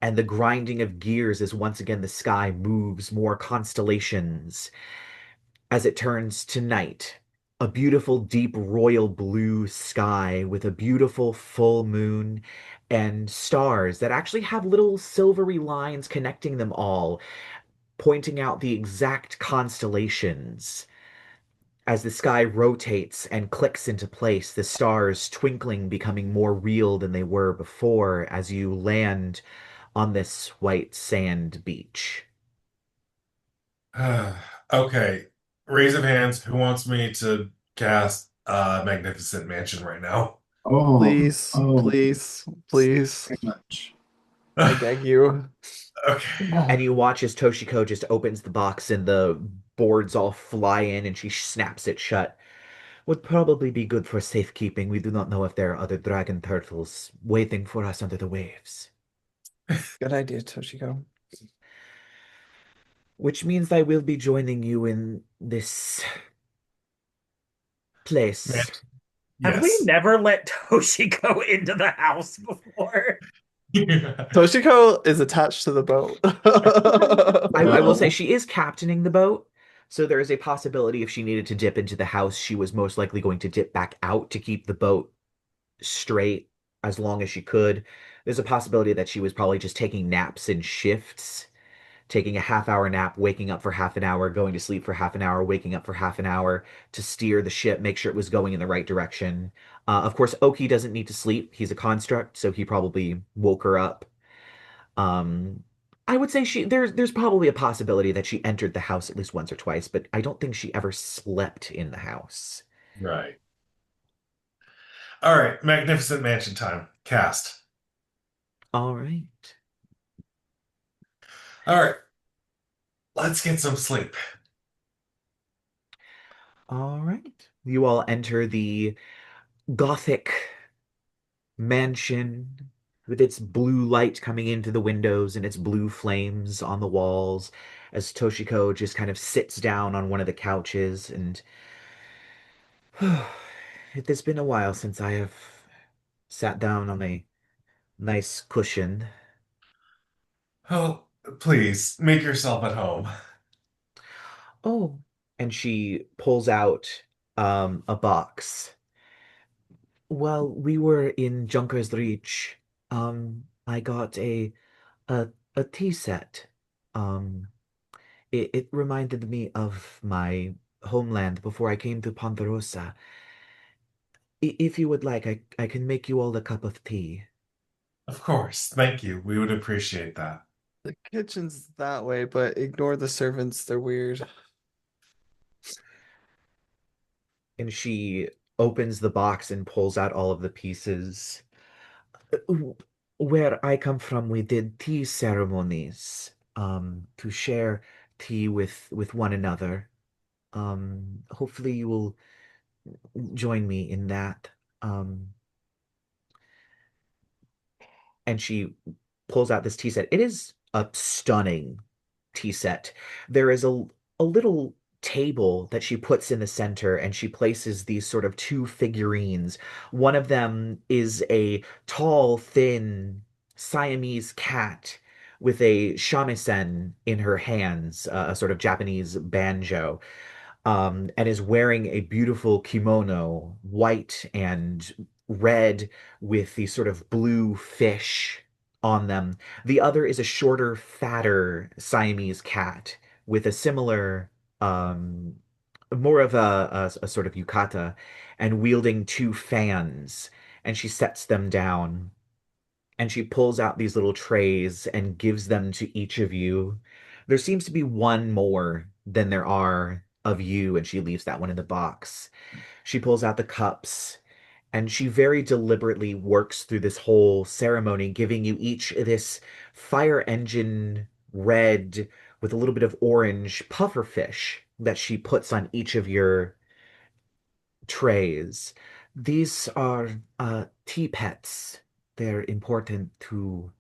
and the grinding of gears as once again the sky moves more constellations as it turns to night. A beautiful, deep, royal blue sky with a beautiful full moon and stars that actually have little silvery lines connecting them all, pointing out the exact constellations. As the sky rotates and clicks into place, the stars twinkling, becoming more real than they were before as you land on this white sand beach. Okay. Raise of hands. Who wants me to cast Magnificent Mansion right now? Oh, Please, oh, please, please. very much. I beg you. Okay. And you watch as Toshiko just opens the box and the boards all fly in and she snaps it shut. Would probably be good for safekeeping. We do not know if there are other dragon turtles waiting for us under the waves. Good idea, Toshiko. Which means I will be joining you in this Man, place. Have we yes. never let Toshiko into the house before? Toshiko is attached to the boat. I will say Uh-oh. she is captaining the boat, so there is a possibility if she needed to dip into the house, she was most likely going to dip back out to keep the boat straight as long as she could. There's a possibility that she was probably just taking naps in shifts, taking a half-hour nap, waking up for half an hour, going to sleep for half an hour, waking up for half an hour to steer the ship, make sure it was going in the right direction. Of course, Oki doesn't need to sleep. He's a construct, so he probably woke her up. Um, I would say there's probably a possibility that she entered the house at least once or twice, but I don't think she ever slept in the house. Right. All right. Magnificent Mansion time. Cast. All right. All right. Let's get some sleep. All right. You all enter the Gothic mansion with its blue light coming into the windows and its blue flames on the walls as Toshiko just kind of sits down on one of the couches and it has been a while since I have sat down on a nice cushion. Oh, please make yourself at home. Oh, and she pulls out a box. While we were in Junker's Reach, I got a tea set. Um, it reminded me of my homeland before I came to Ponderosa. If you would like, I can make you all a cup of tea. Of course. Thank you. We would appreciate that. The kitchen's that way, but ignore the servants. They're weird. And she opens the box and pulls out all of the pieces. Where I come from, we did tea ceremonies, to share tea with one another. Hopefully you will join me in that. Um, and she pulls out this tea set. It is a stunning tea set. There is a little table that she puts in the center, and she places these sort of two figurines. One of them is a tall, thin Siamese cat with a shamisen in her hands, a sort of Japanese banjo, and is wearing a beautiful kimono, white and red, with these sort of blue fish on them. The other is a shorter, fatter Siamese cat with a similar, um, more of a sort of yukata, and wielding two fans. And she sets them down, and she pulls out these little trays and gives them to each of you. There seems to be one more than there are of you, and she leaves that one in the box. She pulls out the cups, and she very deliberately works through this whole ceremony, giving you each this fire engine red with a little bit of orange pufferfish that she puts on each of your trays. These are tea pets. They're important to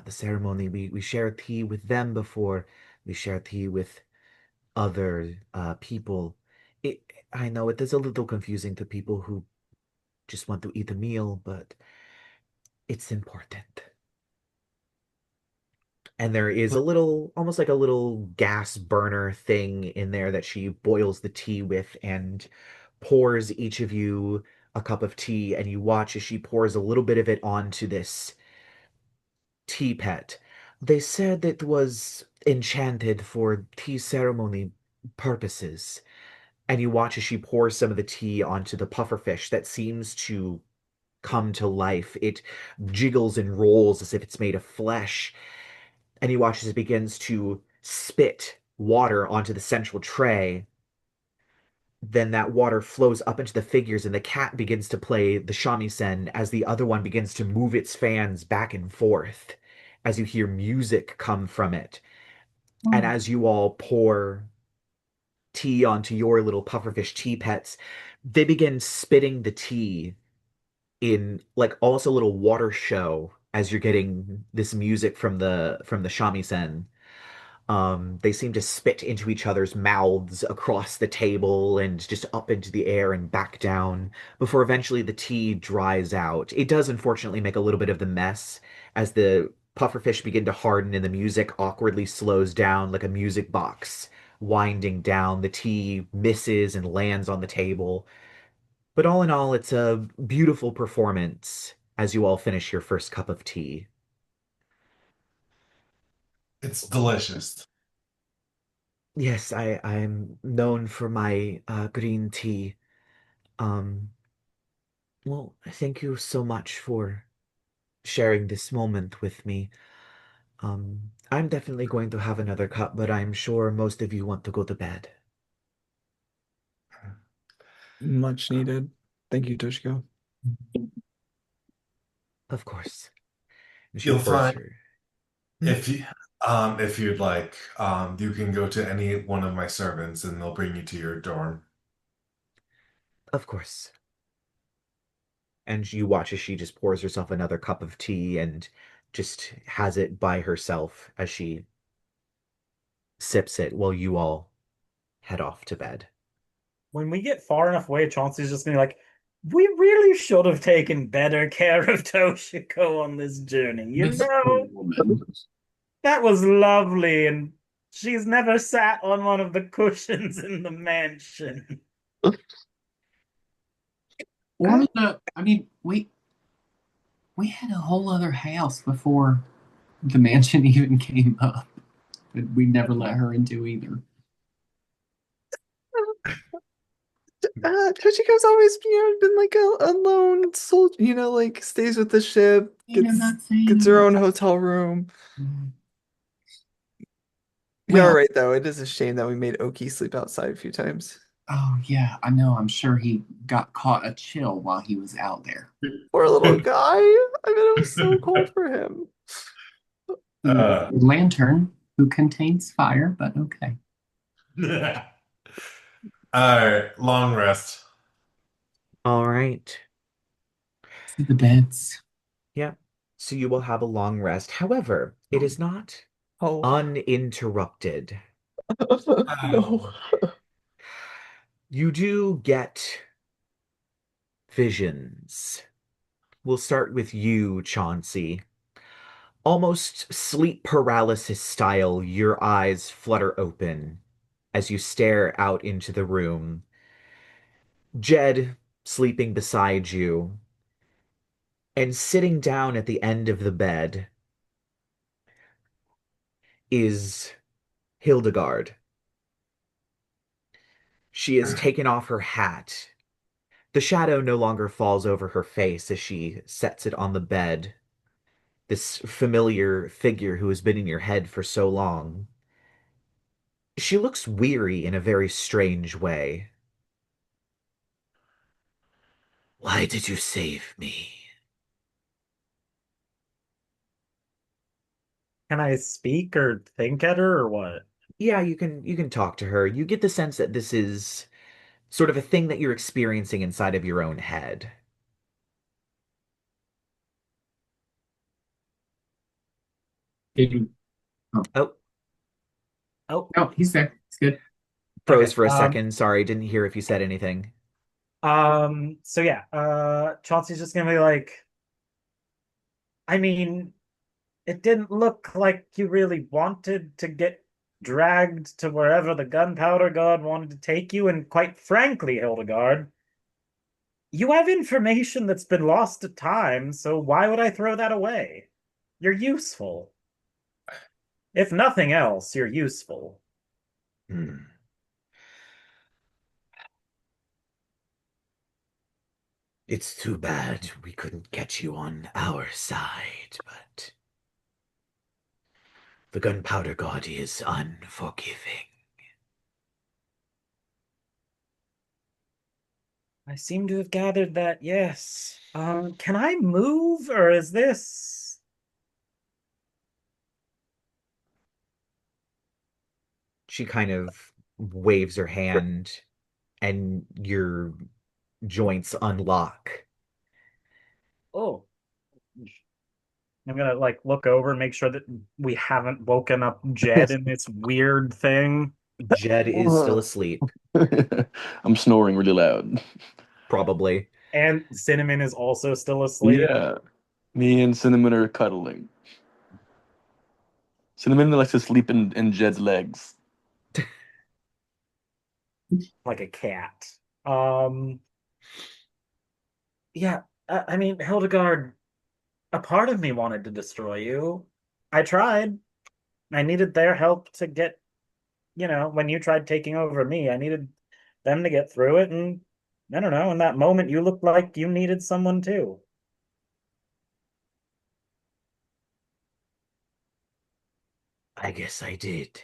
the ceremony. We share tea with them before we share tea with other people. It, I know it is a little confusing to people who just want to eat a meal, but it's important. And there is a little, almost like a little gas burner thing in there that she boils the tea with, and pours each of you a cup of tea, and you watch as she pours a little bit of it onto this tea pet. They said it was enchanted for tea ceremony purposes. And you watch as she pours some of the tea onto the pufferfish that seems to come to life. It jiggles and rolls as if it's made of flesh. And you watch as it begins to spit water onto the central tray. Then that water flows up into the figures, and the cat begins to play the shamisen as the other one begins to move its fans back and forth as you hear music come from it. And as you all pour tea onto your little pufferfish tea pets, they begin spitting the tea in like almost a little water show as you're getting this music from the shamisen. They seem to spit into each other's mouths across the table and just up into the air and back down before eventually the tea dries out. It does unfortunately make a little bit of the mess as the pufferfish begin to harden and the music awkwardly slows down like a music box winding down. The tea misses and lands on the table. But all in all, it's a beautiful performance as you all finish your first cup of tea. It's delicious. Yes, I'm known for my green tea. Um, well, thank you so much for sharing this moment with me. I'm definitely going to have another cup, but I'm sure most of you want to go to bed. Much needed. Thank you, Toshiko. Of course. And she You'll pours find her. if you'd like, you can go to any one of my servants and they'll bring you to your dorm. Of course. And you watch as she just pours herself another cup of tea and just has it by herself as she sips it while you all head off to bed. When we get far enough away, Chauncey's just gonna be like, we really should have taken better care of Toshiko on this journey. You This know, poor woman. that was lovely, and she's never sat on one of the cushions in the mansion. Or I mean, we had a whole other house before the mansion even came up, but we never let her into either. Toshiko's always, been like a lone soldier, like stays with the ship, And I'm not saying gets her own hotel room. Yeah, well, right though. It is a shame that we made Oki sleep outside a few times. Oh yeah, I know. I'm sure he got caught a chill while he was out there. Poor little guy. I mean, it was so cold for him. The Uh, lantern who contains fire, but okay. all right, long rest. All right. To the beds. Yeah. So you will have a long rest. However, it is not Oh, uninterrupted. no. You do get visions. We'll start with you, Chauncey. Almost sleep paralysis style, your eyes flutter open as you stare out into the room. Jed sleeping beside you, and sitting down at the end of the bed is Hildegard. She has taken off her hat. The shadow no longer falls over her face as she sets it on the bed. This familiar figure who has been in your head for so long. She looks weary in a very strange way. Why did you save me? Can I speak or think at her or what? Yeah, you can talk to her. You get the sense that this is sort of a thing that you're experiencing inside of your own head. Maybe. Oh, Oh, Oh, no, he's there. It's good. froze okay. for a second. Sorry, didn't hear if you said anything. So yeah, Chauncey's just gonna be like, I mean, it didn't look like you really wanted to get dragged to wherever the gunpowder god wanted to take you, and quite frankly, Hildegard, you have information that's been lost to time, so why would I throw that away? You're useful. If nothing else, you're useful. Hmm. It's too bad we couldn't get you on our side, but the gunpowder god is unforgiving. I seem to have gathered that, yes. Can I move, or is this... She kind of waves her hand, and your joints unlock. Oh, I'm gonna like look over and make sure that we haven't woken up Jed in this weird thing. Jed is still asleep, I'm snoring really loud. probably. And Cinnamon is also still asleep. Yeah, me and Cinnamon are cuddling. Cinnamon likes to sleep in Jed's legs. Like a cat. Um, yeah, I mean, Hildegard, a part of me wanted to destroy you. I tried. I needed their help to get, when you tried taking over me, I needed them to get through it. And I don't know, in that moment, you looked like you needed someone too. I guess I did.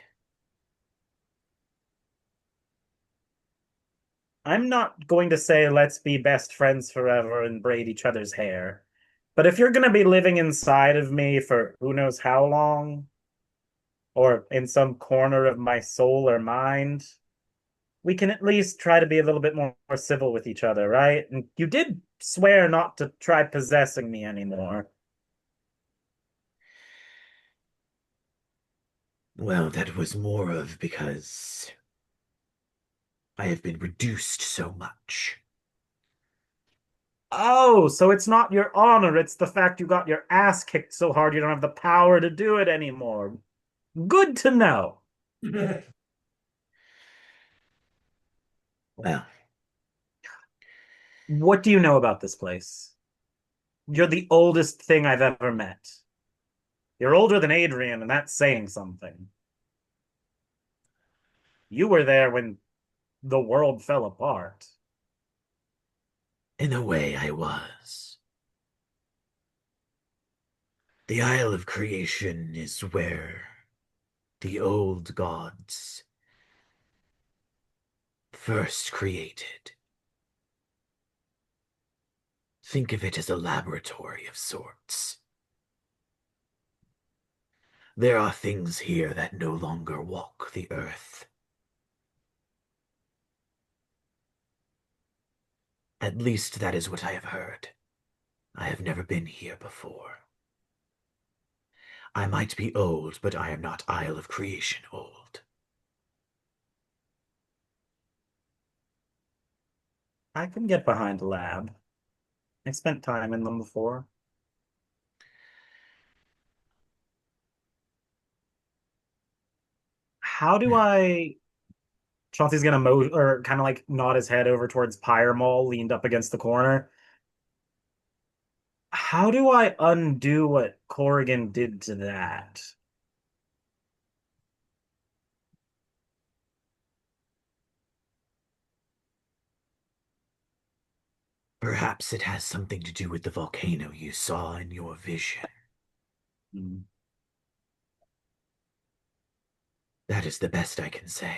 I'm not going to say let's be best friends forever and braid each other's hair. But if you're going to be living inside of me for who knows how long, or in some corner of my soul or mind, we can at least try to be a little bit more civil with each other, right? And you did swear not to try possessing me anymore. Well, that was more of because I have been reduced so much. Oh, so it's not your honor, it's the fact you got your ass kicked so hard you don't have the power to do it anymore. Good to know. Well, What do you know about this place? You're the oldest thing I've ever met. You're older than Adrien, and that's saying something. You were there when the world fell apart. in a way I was. The Isle of Creation is where the old gods, first created. Think of it as a laboratory of sorts. There are things here that no longer walk the earth. At least that is what I have heard. I have never been here before. I might be old, but I am not Isle of Creation old. I can get behind a lab. I spent time in them before. How do I... Chauncey's gonna or kind of like nod his head over towards Pyre Mall, leaned up against the corner. How do I undo what Corrigan did to that? Perhaps it has something to do with the volcano you saw in your vision. Hmm. That is the best I can say.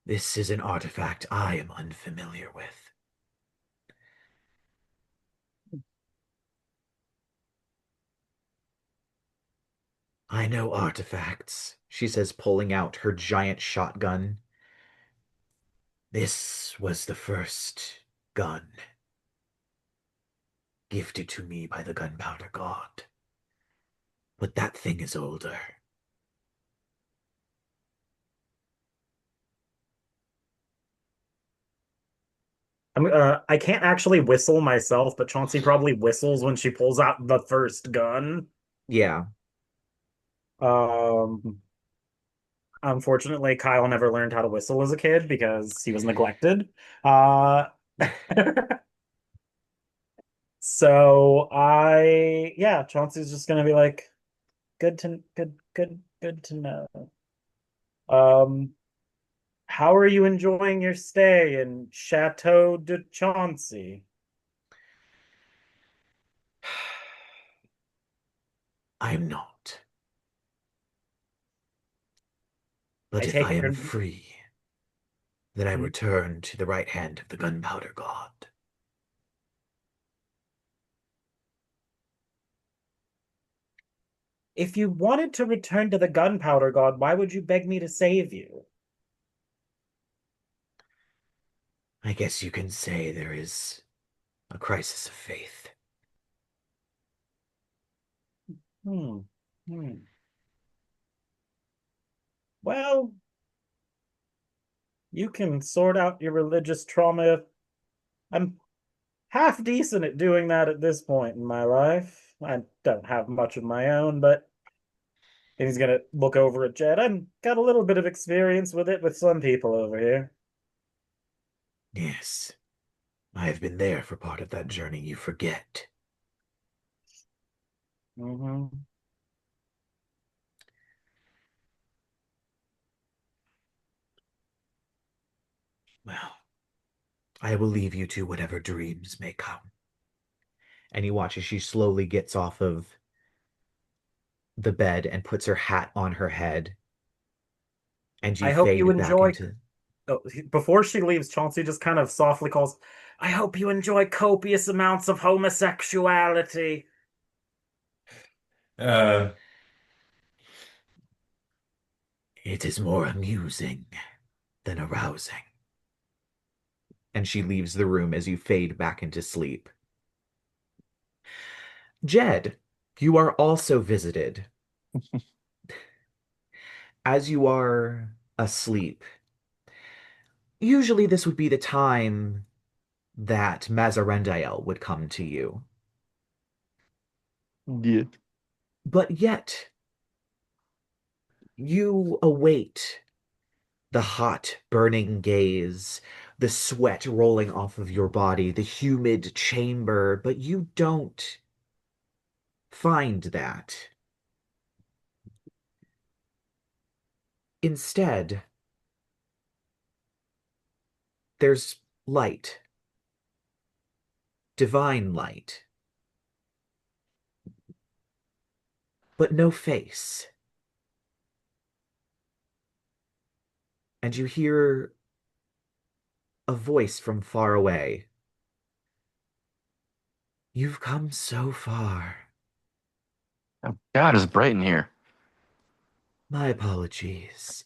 This is an artifact I am unfamiliar with. I know artifacts, she says, pulling out her giant shotgun. This was the first gun gifted to me by the gunpowder god. But that thing is older. I can't actually whistle myself, but Chauncey probably whistles when she pulls out the first gun. Yeah. Um, Unfortunately, Kyle never learned how to whistle as a kid because he was neglected. Uh, yeah, Chauncey's just gonna be like, good to know. Um, how are you enjoying your stay in Chateau de Chauncey? I am not. I But if take I it am you're free, then I return to the right hand of the gunpowder god. If you wanted to return to the gunpowder god, why would you beg me to save you? I guess you can say there is a crisis of faith. Hmm. Hmm. Well, you can sort out your religious trauma. I'm half decent at doing that at this point in my life. I don't have much of my own, but and he's gonna look over at Jed. I've got a little bit of experience with it with some people over here. Yes, I have been there for part of that journey you forget. Hmm. Well, I will leave you to whatever dreams may come. And you watch as she slowly gets off of the bed and puts her hat on her head, and you I hope you fade back enjoy. into. Oh, before she leaves, Chauncey just kind of softly calls, I hope you enjoy copious amounts of homosexuality. Uh, It is more amusing than arousing. And she leaves the room as you fade back into sleep. Jed, you are also visited. As you are asleep, usually this would be the time that Mazarendael would come to you. Yeah. But yet, you await the hot, burning gaze, the sweat rolling off of your body, the humid chamber, but you don't find that. Instead, there's light, divine light, but no face. and you hear a voice from far away. You've come so far. Oh, God, it's bright in here. My apologies.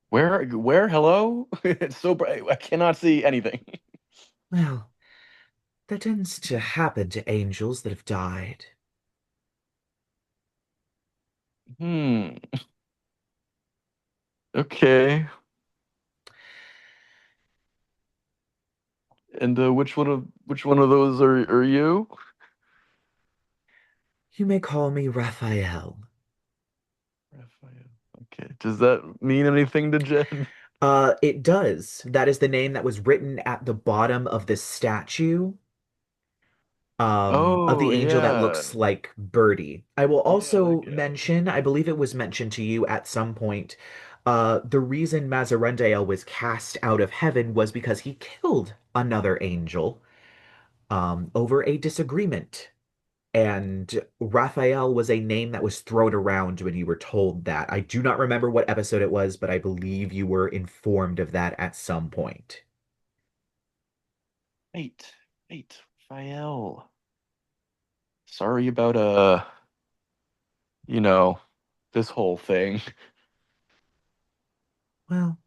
Where? Hello? It's so bright. I cannot see anything. Well, that tends to happen to angels that have died. Hmm. Okay. And which one of those are you? You may call me Raphael. Raphael. Okay. Does that mean anything to Jen? It does. That is the name that was written at the bottom of this statue, of Oh the angel that yeah. looks like Birdie. I will Yeah, that also guy. mention, I believe it was mentioned to you at some point, the reason Mazarundael was cast out of heaven was because he killed another angel, over a disagreement. And Raphael was a name that was thrown around when you were told that. I do not remember what episode it was, but I believe you were informed of that at some point. Wait, wait, Raphael. Sorry about you know, this whole thing. Well,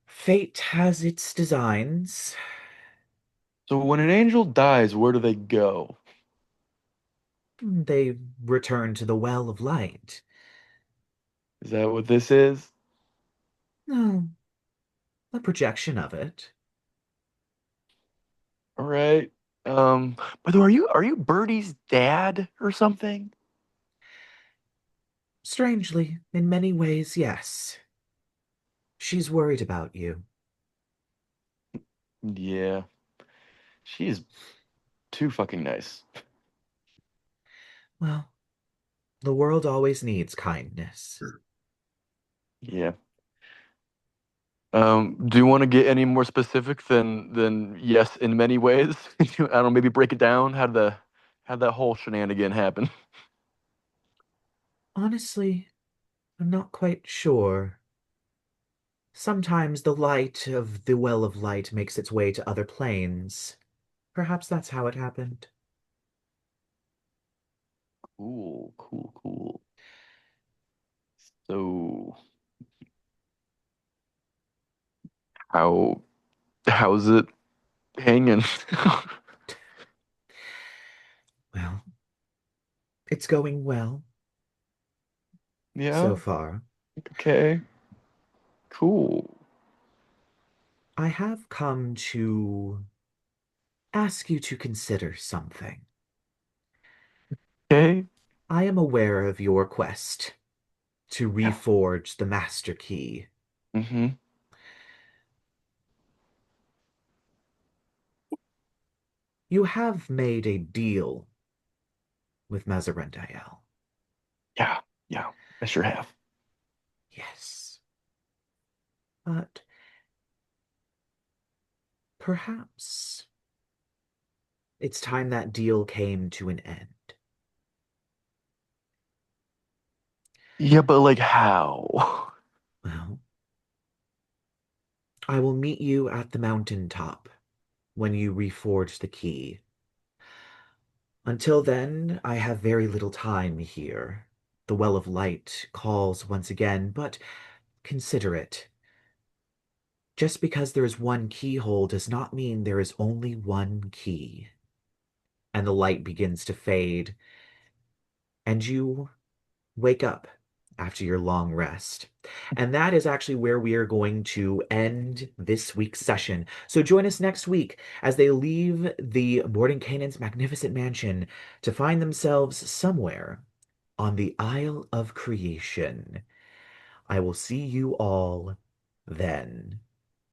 fate has its designs. So when an angel dies, where do they go? They return to the well of light. Is that what this is? No, a projection of it. All right. By the way, are you Birdie's dad or something? Strangely, in many ways, yes. She's worried about you. Yeah, she's too fucking nice. Well, the world always needs kindness. Yeah. Do you want to get any more specific than yes in many ways? I don't know, maybe break it down. How'd that whole shenanigan happen? Honestly, I'm not quite sure. Sometimes the light of the well of light makes its way to other planes. Perhaps that's how it happened. Cool, cool, cool. So how how's it hanging? Well, it's going well Yeah, so far. okay. Cool. I have come to ask you to consider something. Okay. I am aware of your quest to Yeah. reforge the Master Key. Mm-hmm. You have made a deal with Mazarendael. Yeah. Yeah. I sure have. Yes. But perhaps it's time that deal came to an end. Yeah, but like how? Well, I will meet you at the mountaintop when you reforge the key. Until then, I have very little time here. The Well of Light calls once again, but consider it. Just because there is one keyhole does not mean there is only one key. And the light begins to fade, and you wake up after your long rest. And that is actually where we are going to end this week's session. So join us next week as they leave the Mordenkainen's magnificent mansion to find themselves somewhere on the Isle of Creation. I will see you all then.